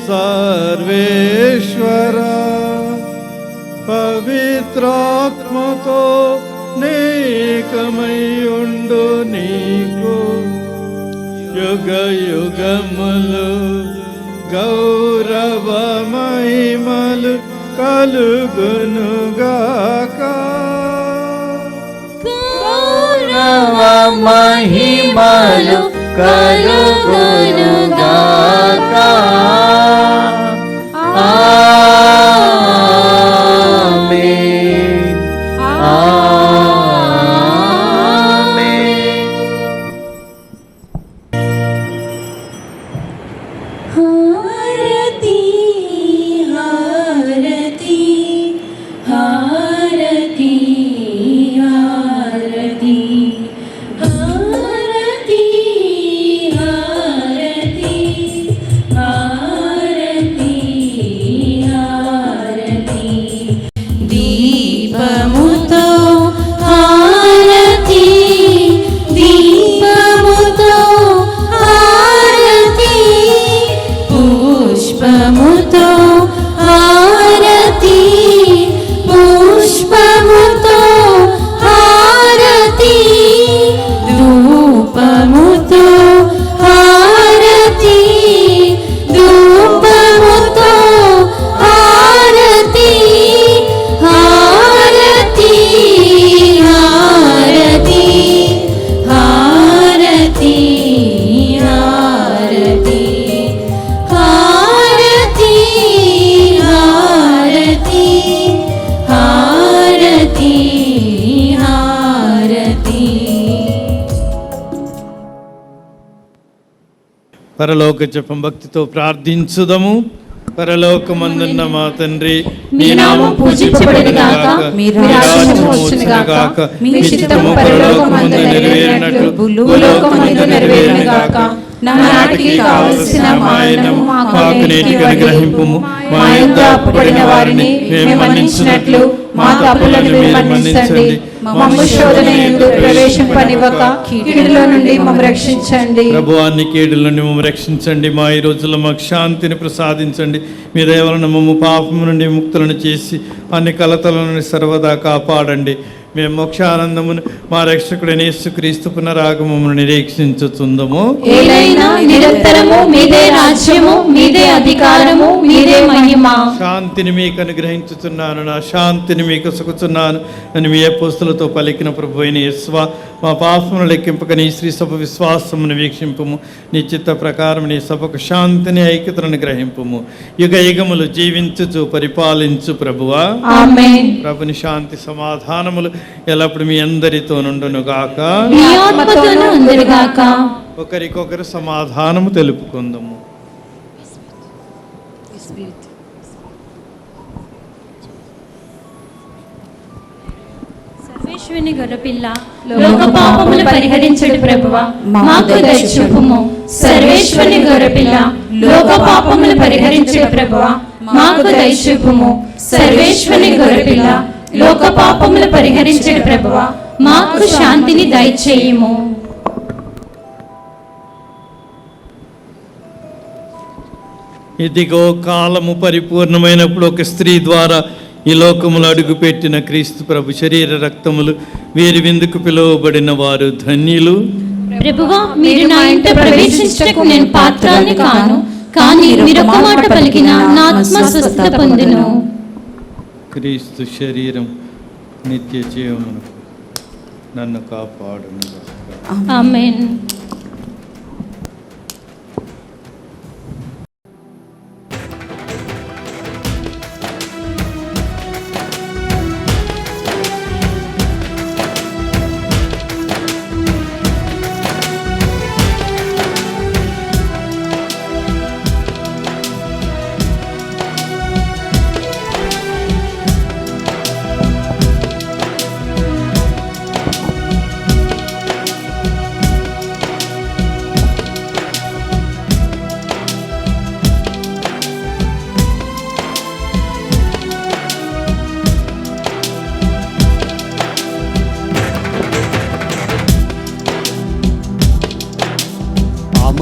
సర్వేశ్వర పవిత్రాత్మతో నేకమయుండు నీకు యుగ యుగములు గౌరవ మహిమలు కలుగునుగాక. గౌరవ మహిమలు కలుగునుగాక. ఆమేన్. ఆమేన్. హారతి హారతి హారతి హారతి హారతి హారతి హారతి హారతి దీపముతో హారతి దీపముతో హారతి పుష్పముతో హారతి పుష్పముతో హారతి ధూపముతో హారతి ధూపముతో హారతి హారతి హారతి హారతి హారతి హారతి హారతి హారతి హారతి. పరలోక జపం భక్తితో ప్రార్థించుదము. పరలోకమందున్న మా తండ్రి, మీ నామం పూజింపబడునుగాక, మీ రాజ్యము వచ్చునుగాక, మీ చిత్తము పరలోకమందు నెరవేరినట్లు భూలోకమందు నెరవేరునుగాక. నానాటికి కావలసిన మా అన్నము మాకు నేటికి అనుగ్రహింపుము. మా యందు అప్పుబడిన వారిని మేము మన్నించినట్లు మా తప్పులను మీరు మన్నించండి. మమ్ము శోధన యందు ప్రవేశింపనివ్వక కీడులో నుండి మమ్ము రక్షించండి. ప్రభువాన్ని కీడుల నుండి మమ్ము రక్షించండి. మా ఈ రోజుల్లో మాకు శాంతిని ప్రసాదించండి. మీ దయ వలన మమ్ము పాపము నుండి ముక్తులను చేసి అన్ని కలతల నుండి సర్వదా కాపాడండి. మేము మోక్షానందమును మా రక్షకుడైన యేసుక్రీస్తు పునరాగమమును నిరీక్షించుచుందము. ఏలైనా నిరంతరము మీదే రాజ్యము, మీదే అధికారము, మీదే మహిమ. శాంతిని మీకు అనుగ్రహించుతున్నాను, నా శాంతిని మీకు సుకుచున్నాను అని మీ అపోస్తలులతో పలికిన ప్రభు అయిన యేసువా, మా పాపమును లెక్కింపక నీ శ్రీ సభ విశ్వాసమును వీక్షింపుము. నీ చిత్త ప్రకారం నీ సభకు శాంతిని ఐక్యతను గ్రహింపుము. యుగ యుగములు జీవించుచు పరిపాలించు ప్రభువా. ఆమేన్. ప్రభుని శాంతి సమాధానములు ఎల్లప్పుడు మీ అందరితో నుండును గాక. మీ ఆత్మతోనూ ఉండుగాక. ఒకరికొకరు సమాధానము తెలుపుకుందాము. సర్వేశ్వరుని గొర్రెపిల్ల, లోక పాపములు పరిహరించుడి ప్రభువా, మాకు దయ చూపుము. సర్వేశ్వరుని గొర్రెపిల్ల, లోక పాపములు పరిహరించుడి ప్రభువా, మాకు దయ చూపుము. సర్వేశ్వరుని గొర్రెపిల్ల, లోక పాపములు పరిహరించుడి ప్రభువా, మాకు శాంతిని దయచేయుము. ఇదిగో కాలము పరిపూర్ణమైనప్పుడు ఒక స్త్రీ ద్వారా ఈ లోకములు అడుగుపెట్టిన క్రీస్తు ప్రభు శరీర రక్తములు వీరి విందుకు పిలువబడిన వారు ధన్యులు. ప్రభువా, మీరు నా ఇంట ప్రవేశించటకు నేను పాత్రాన్ని కాను, కానీ మీరు ఒక మాట పలికిన నా ఆత్మ స్వస్థత పొందును. క్రీస్తు శరీరం నిత్య జీవమును నన్ను కాపాడును. ఆమేన్.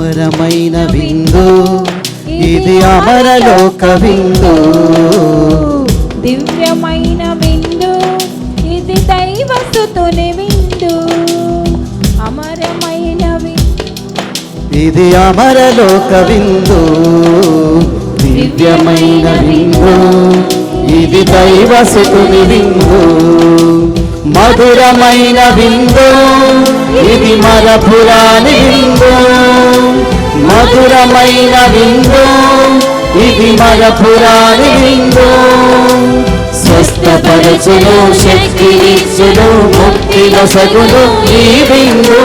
అమరమైన విందు, ఇది అమరలోక విందు. దివ్యమైన విందు, ఇది దైవస్తుని విందు. అమరమైన ఇది అమరలోక విందు, దివ్యమైన విందు, ఇది దైవసుతుని విందు. మధురమైన విందు, ఇది మరపురాని విందు. మధురమైన విందు, ఇది మరపురాని విందు. స్వస్థపరచును, శక్తినిచ్చును, ముక్తినొసగును ఈ విందు.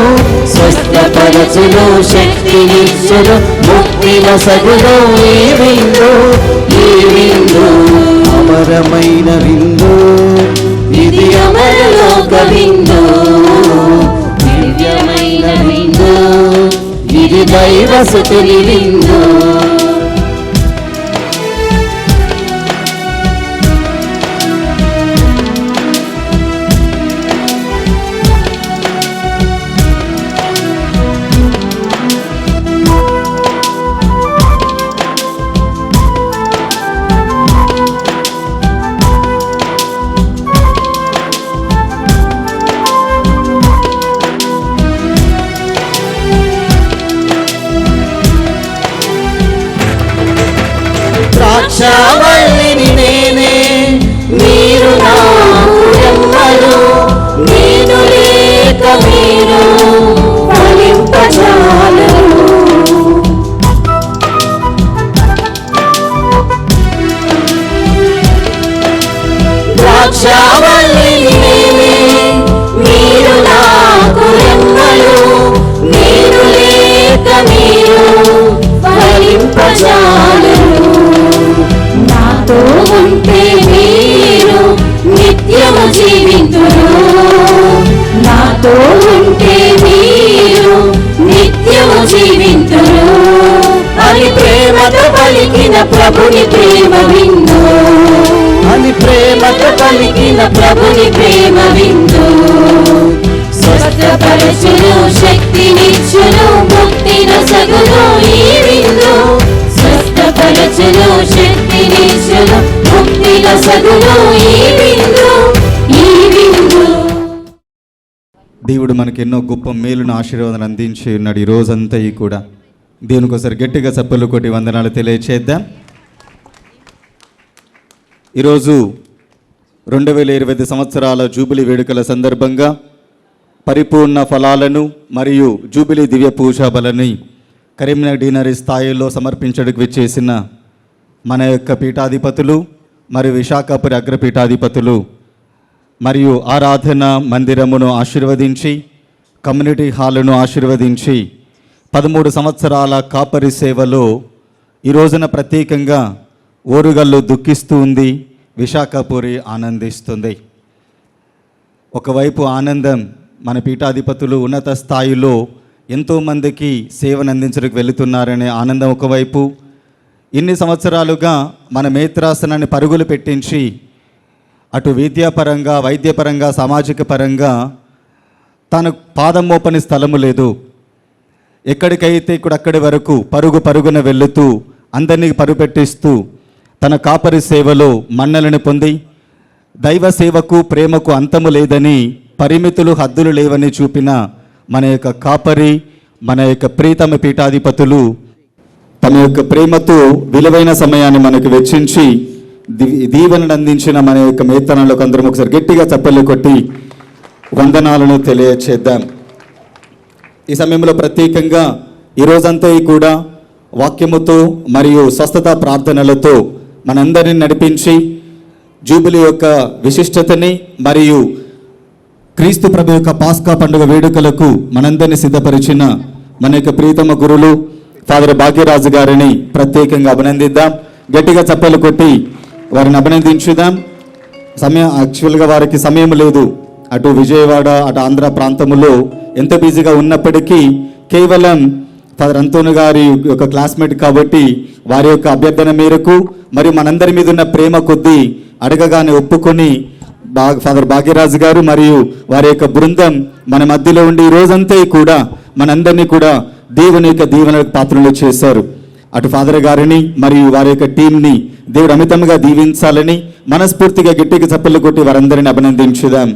స్వస్థపరచును, శక్తినిచ్చును, ముక్తినొసగును ఈ విందు. ఈ విందు అమరమైన విందు, ఇది అమరలోక విందు. దివ్యమైన విందు, ఇది దైవసుతుని విందు. ద్రాక్షావల్లిని నేనే, మీరు నాకు రెమ్మలు. నేను లేక మీరు ఫలింపజాలరు. ద్రాక్షావల్లిని నేనే, మీరు నాకు రెమ్మలు. నేను లేక మీరు ఫలింపజాలరు. నాతో ఉంటే మీరు నిత్యము జీవింతురు. నాతో ఉంటే మీరు నిత్యము జీవింతురు. అని ప్రేమతో పలికిన ప్రభుని ప్రేమ విందు. అని ప్రేమతో పలికిన ప్రభుని ప్రేమ విందు. స్వస్థపరచును, శక్తినిచ్చును, ముక్తినొసగును ఈ విందు. స్వస్థపరచును, శక్తినిచ్చును, ముక్తినొసగును ఈ విందు. ఈ విందు. దేవుడు మనకి ఎన్నో గొప్ప మేలును ఆశీర్వాదాలు అందించి ఉన్నాడు. ఈ రోజంతా కూడా దేవునికి ఒకసారి గట్టిగా చప్పలు కొట్టి వందనాలు తెలియచేద్దాం. ఈరోజు 2025 సంవత్సరాల జూబిలీ వేడుకల సందర్భంగా పరిపూర్ణ ఫలాలను మరియు జూబిలీ దివ్య పూజా బలని కరీంనగర్ డీనరీ స్థాయిలో సమర్పించడానికి విచ్చేసిన మన యొక్క పీఠాధిపతులు మరియు విశాఖపురి అగ్రపీఠాధిపతులు మరియు ఆరాధన మందిరమును ఆశీర్వదించి కమ్యూనిటీ హాలును ఆశీర్వదించి 13 సంవత్సరాల కాపరి సేవలో ఈ రోజున ప్రత్యేకంగా ఓరుగల్లు దుఃఖిస్తూ ఉంది, విశాఖపురి ఆనందిస్తుంది. ఒకవైపు ఆనందం, మన పీఠాధిపతులు ఉన్నత స్థాయిలో ఎంతోమందికి సేవను అందించడానికి వెళుతున్నారనే ఆనందం ఒకవైపు, ఇన్ని సంవత్సరాలుగా మన మేత్రాసనాన్ని పరుగులు పెట్టించి అటు విద్యాపరంగా, వైద్యపరంగా, సామాజిక పరంగా తన పాదం మోపని స్థలము లేదు. ఎక్కడికైతే ఇక్కడ అక్కడి వరకు పరుగున వెళుతూ అందరినీ పరుపెట్టిస్తూ తన కాపరి సేవలో మన్నలను పొంది దైవ సేవకు ప్రేమకు అంతము లేదని, పరిమితులు హద్దులు లేవని చూపిన మన యొక్క కాపరి, మన యొక్క ప్రీతమ పీఠాధిపతులు తమ యొక్క ప్రేమతో విలువైన సమయాన్ని మనకు వెచ్చించి దీవెనను అందించిన మన యొక్క మేత్తనాలకు అందరం ఒకసారి గట్టిగా చప్పట్లు కొట్టి వందనాలను తెలియచేద్దాం. ఈ సమయంలో ప్రత్యేకంగా ఈరోజంతా కూడా వాక్యముతో మరియు స్వస్థత ప్రార్థనలతో మనందరిని నడిపించి జూబిలీ యొక్క విశిష్టతని మరియు క్రీస్తు ప్రభు యొక్క పాస్కా పండుగ వేడుకలకు మనందరినీ సిద్ధపరిచిన మన యొక్క ప్రీతమ గురులు ఫాదర్ భాగ్యరాజు గారిని ప్రత్యేకంగా అభినందిద్దాం. గట్టిగా చప్పలు కొట్టి వారిని అభినందించుదాం. యాక్చువల్గా వారికి సమయం లేదు, అటు విజయవాడ అటు ఆంధ్ర ప్రాంతంలో ఎంత బిజీగా ఉన్నప్పటికీ కేవలం ఫాదర్ అంతోని గారి యొక్క క్లాస్మేట్ కాబట్టి వారి యొక్క అభ్యర్థన మేరకు మరియు మనందరి మీద ఉన్న ప్రేమ కొద్దీ అడగగానే ఒప్పుకొని ఫాదర్ భాగ్యరాజు గారు మరియు వారి యొక్క బృందం మన మధ్యలో ఉండి ఈ రోజంతా కూడా మనందరినీ కూడా దేవుని యొక్క దీవెనలకు పాత్రలు చేశారు. అటు ఫాదర్ గారిని మరియు వారి యొక్క టీంని దేవుడు అమితంగా దీవించాలని మనస్ఫూర్తిగా గట్టిగా చప్పట్లు కొట్టి వారందరిని అభినందించుదాం.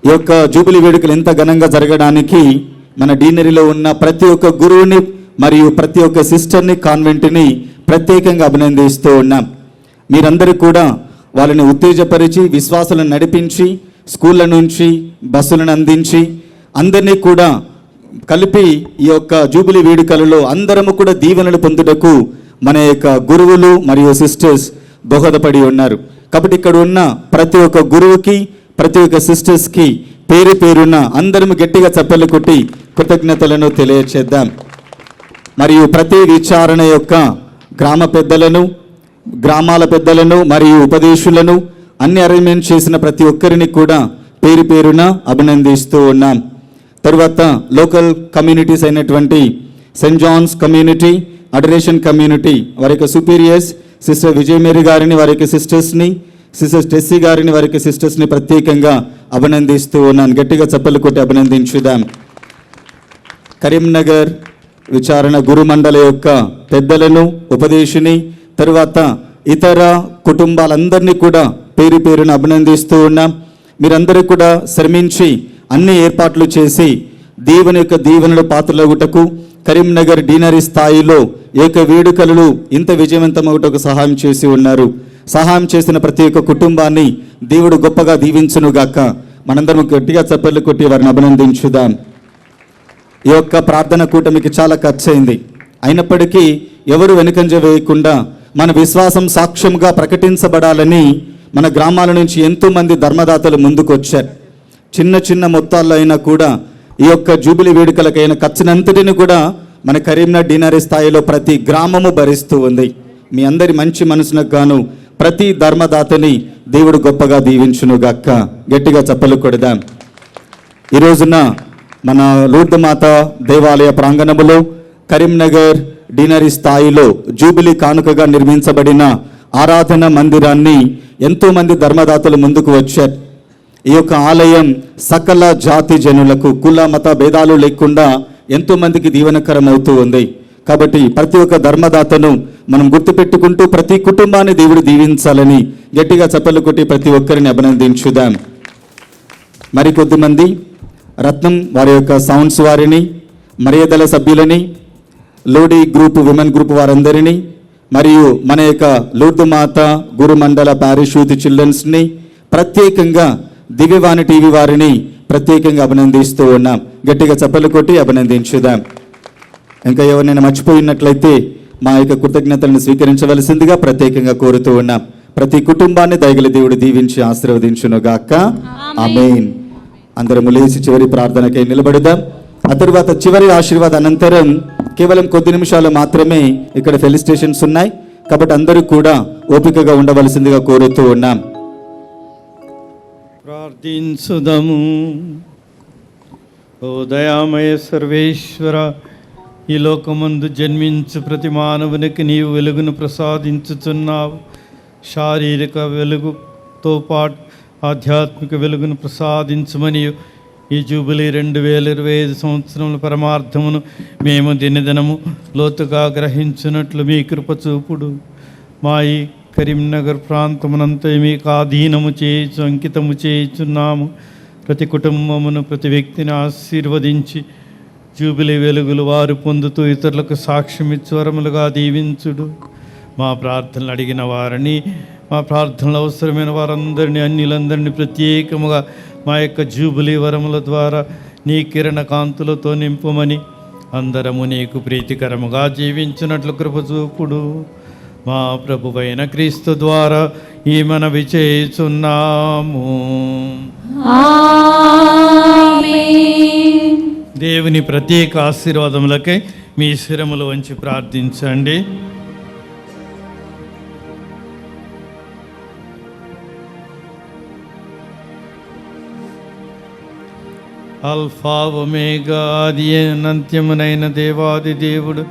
ఈ యొక్క జూబిలీ వేడుకలు ఎంత ఘనంగా జరగడానికి మన డీనరీలో ఉన్న ప్రతి ఒక్క గురువుని మరియు ప్రతి ఒక్క సిస్టర్ని, కాన్వెంట్ని ప్రత్యేకంగా అభినందిస్తూ ఉన్నాం. మీరందరూ కూడా వాళ్ళని ఉత్తేజపరిచి, విశ్వాసాలను నడిపించి, స్కూళ్ళ నుంచి బస్సులను అందించి అందరినీ కూడా కలిపి ఈ యొక్క జూబిలీ వేడుకలలో అందరము కూడా దీవెనలు పొందుటకు మన యొక్క గురువులు మరియు సిస్టర్స్ దోహదపడి ఉన్నారు. కాబట్టి ఇక్కడ ఉన్న ప్రతి ఒక్క గురువుకి, ప్రతి ఒక్క సిస్టర్స్కి పేరు పేరున అందరం గట్టిగా చప్పట్లు కొట్టి కృతజ్ఞతలను తెలియచేద్దాం. మరియు ప్రతి విచారణ యొక్క గ్రామ పెద్దలను, గ్రామాల పెద్దలను మరియు ఉపదేశులను అన్ని అరేంజ్మెంట్ చేసిన ప్రతి ఒక్కరిని కూడా పేరు పేరున అభినందిస్తూ ఉన్నాం. తరువాత లోకల్ కమ్యూనిటీస్ అయినటువంటి saint John's community, adoration community వారి యొక్క సుపీరియర్స్ సిస్టర్ విజయమేరీ గారిని, వారి యొక్క సిస్టర్స్ని, సిస్టర్ టెస్సీ గారిని, వారి యొక్క సిస్టర్స్ని ప్రత్యేకంగా అభినందిస్తూ ఉన్నాను. గట్టిగా చప్పలు కొట్టి అభినందించుదాం. కరీంనగర్ విచారణ గురుమండలి యొక్క పెద్దలను, ఉపదేశిని, తరువాత ఇతర కుటుంబాలందరినీ కూడా పేరు పేరున అభినందిస్తూ ఉన్నాం. మీరందరూ కూడా శ్రమించి అన్ని ఏర్పాట్లు చేసి దేవుని యొక్క దీవెనలు పాత్రలగుటకు కరీంనగర్ డీనరీ స్థాయిలో ఏక వేడుకలు ఇంత విజయవంతమవుటకు సహాయం చేసి ఉన్నారు. సహాయం చేసిన ప్రతి ఒక్క కుటుంబాన్ని దేవుడు గొప్పగా దీవించునుగాక. మనందరం గట్టిగా చప్పట్లు కొట్టి వారిని అభినందించుదాం. ఈ యొక్క ప్రార్థన కూటమికి చాలా ఖర్చు అయింది. అయినప్పటికీ ఎవరు వెనుకంజ వేయకుండా మన విశ్వాసం సాక్ష్యంగా ప్రకటించబడాలని మన గ్రామాల నుంచి ఎంతోమంది ధర్మదాతలు ముందుకు వచ్చారు. చిన్న చిన్న మొత్తాల్లో అయినా కూడా ఈ యొక్క జూబిలీ వేడుకలకైన ఖర్చునంతటిని కూడా మన కరీంనగర్ డీనరీ స్థాయిలో ప్రతి గ్రామము భరిస్తూ ఉంది. మీ అందరి మంచి మనసునకు గాను ప్రతి ధర్మదాతని దేవుడు గొప్పగా దీవించునుగాక. గట్టిగా చప్పలు కొడదాం. ఈ రోజున మన లూర్దు మాత దేవాలయ ప్రాంగణములో కరీంనగర్ డీనరీ స్థాయిలో జూబిలీ కానుకగా నిర్మించబడిన ఆరాధన మందిరాన్ని ఎంతోమంది ధర్మదాతలు ముందుకు వచ్చారు. ఈ యొక్క ఆలయం సకల జాతి జనులకు, కుల మత భేదాలు లేకుండా ఎంతోమందికి దీవెనకరం అవుతూ ఉంది. కాబట్టి ప్రతి ఒక్క ధర్మదాతను మనం గుర్తుపెట్టుకుంటూ ప్రతి కుటుంబాన్ని దేవుడు దీవించాలని గట్టిగా చప్పలు కొట్టి ప్రతి ఒక్కరిని అభినందించుదాం. మరికొద్దిమంది రత్నం వారి యొక్క సౌండ్స్ వారిని, మర్యాదల సభ్యులని, లోడీ గ్రూప్, విమెన్ గ్రూప్ వారందరినీ, మరియు మన యొక్క లూర్దు మాత గురుమండల ప్యారిష్ యూత్ చిల్డ్రన్స్ని, ప్రత్యేకంగా దివ్యవాణి టీవీ వారిని ప్రత్యేకంగా అభినందిస్తూ ఉన్నాం. గట్టిగా చప్పలు కొట్టి అభినందించుదాం. ఇంకా ఎవరినైనా మర్చిపోయినట్లయితే మా యొక్క కృతజ్ఞతలను స్వీకరించవలసిందిగా ప్రత్యేకంగా కోరుతూ ఉన్నాం. ప్రతి కుటుంబాన్ని దయగల దేవుడు దీవించి ఆశీర్వదించునుగాక. ఆమేన్. అందరము లేచి చివరి ప్రార్థనకై నిలబడదాం. ఆ తరువాత చివరి ఆశీర్వాద అనంతరం కేవలం కొద్ది నిమిషాలు మాత్రమే ఇక్కడ ఫెలిసిటేషన్స్ ఉన్నాయి. కాబట్టి అందరూ కూడా ఓపికగా ఉండవలసిందిగా కోరుతూ ఉన్నాం. ప్రార్థించుదము. ఓ దయామయ సర్వేశ్వర, ఈ లోకమందు జన్మించు ప్రతి మానవునికి నీవు వెలుగును ప్రసాదించుచున్నావు. శారీరక వెలుగుతో పాటు ఆధ్యాత్మిక వెలుగును ప్రసాదించమని ఈ జూబిలీ 2025 సంవత్సరముల పరమార్థమును మేము దినదినము లోతుగా గ్రహించినట్లు మీ కృప చూపుడు. మా ఈ కరీంనగర్ ప్రాంతమునంతా మీకు ఆధీనము చేయించు, అంకితము చేయించున్నాము. ప్రతి కుటుంబమును, ప్రతి వ్యక్తిని ఆశీర్వదించి జూబిలీ వెలుగులు వారు పొందుతూ ఇతరులకు సాక్ష్యమిచ్చు వరములుగా దీవించుడు. మా ప్రార్థనలు అడిగిన వారిని, మా ప్రార్థనలు అవసరమైన వారందరినీ, అన్యులందరినీ ప్రత్యేకముగా మా యొక్క జూబిలీ వరముల ద్వారా నీ కిరణ కాంతులతో నింపుమని, అందరము నీకు ప్రీతికరముగా జీవించినట్లు కృప చూపుడు. మా ప్రభువైన క్రీస్తు ద్వారా ఈ మనవి చేయుచున్నాము. ఆమేన్. దేవుని ప్రత్యేక ఆశీర్వాదములకై మీ శిరములు వంచి ప్రార్థించండి. అల్ఫా ఒమేగా, ఆది అనంత్యమునైన దేవాది దేవుడు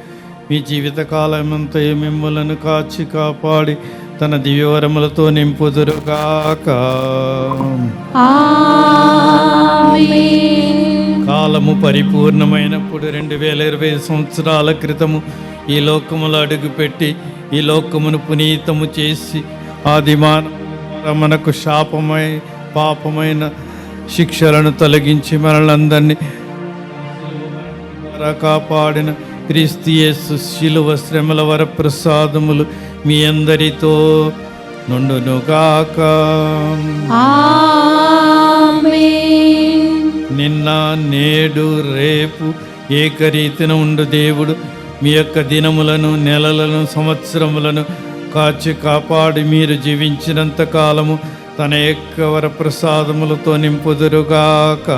మీ జీవితకాలమంతా మిమ్ములను కాచి కాపాడి తన దివ్యవరములతో నింపుదురుగాక. ఆమేన్. కాలము పరిపూర్ణమైనప్పుడు 2020 సంవత్సరాల క్రితము ఈ లోకములో అడుగుపెట్టి ఈ లోకమును పునీతము చేసి మనకు శాపమై పాపమైన శిక్షలను తొలగించి మనలందరినీ కాపాడిన క్రీస్తు యేసు శిలువ శ్రమల వరప్రసాదములు మీ అందరితో నుండునుగాక. నిన్న నేడు రేపు ఏకరీతిన ఉండు దేవుడు మీ యొక్క దినములను నెలలను సంవత్సరములను కాచి కాపాడి మీరు జీవించినంత కాలము తన యొక్క వరప్రసాదములతో నింపుదురుగాక.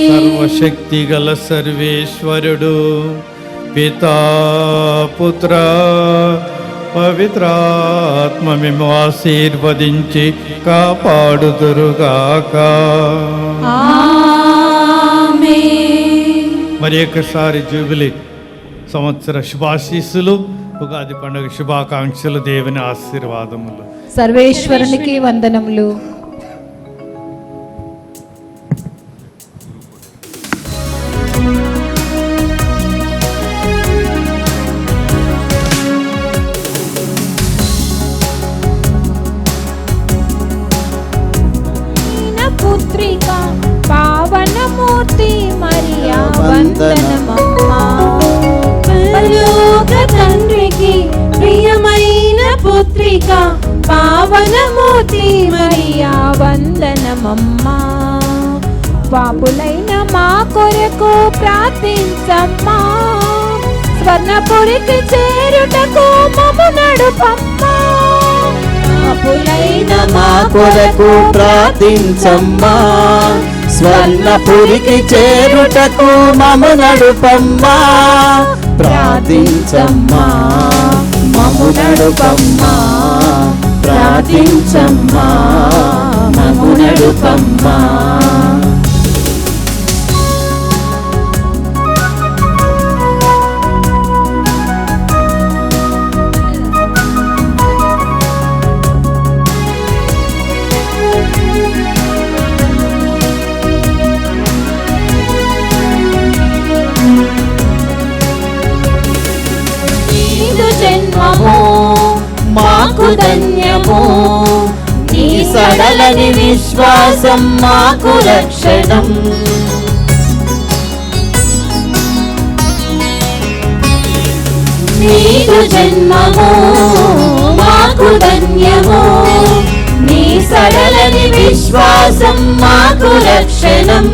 సర్వశక్తి గల సర్వేశ్వరుడు పితా పుత్ర పవిత్రాత్మ మేము ఆశీర్వదించి కాపాడుదురుగాక. మరి ఒకసారి జూబిలీ సంవత్సర శుభాశీస్సులు, ఉగాది పండుగ శుభాకాంక్షలు, దేవుని ఆశీర్వాదములు. సర్వేశ్వరునికి వందనములు. పుత్రిక పావనమూర్తి మరియా వందనమమ్మా. పరలోక తండ్రికి ప్రియమైన పుత్రిక పావనమూర్తి మరియా వందనమమ్మా. పాపులైన మా కొరకు ప్రార్థించమ్మా. స్వర్ణపురికి చేరుటకు మమ్ము నడుపమ్మా. పాపులైన మా కొరకు ప్రార్థించమ్మా. స్వర్ణపురికి చేరుటకు మమ్ము నడుపమ్మా. ప్రార్థించమ్మా, మమ్ము నడుపమ్మా. ప్రార్థించమ్మా, మమ్ము నడుపమ్మా. మాకు ధన్యము, నీ సడలని విశ్వాసం మాకు రక్షణం. నీకు జన్మము మాకు ధన్యము, నీ సడలని విశ్వాసం మాకు రక్షణం.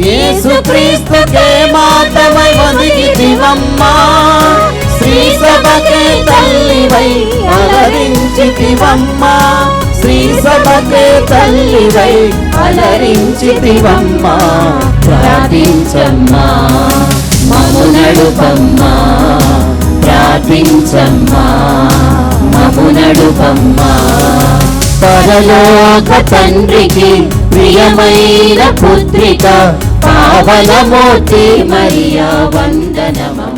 యేసుక్రీస్తుకే మాతమై ఒదిగితివమ్మా. శ్రీ సభకే తల్లివై అలరించితివమ్మా. శ్రీ సభకే తల్లివై అలరించితివమ్మా. ప్రార్థించమ్మా, మమ్ము నడుపమ్మా. ప్రార్థించమ్మా, మమ్ము నడుపమ్మా. పరలోక తండ్రికి ప్రియమైన పుత్రిక పావనమూర్తి మరియా వందనమా.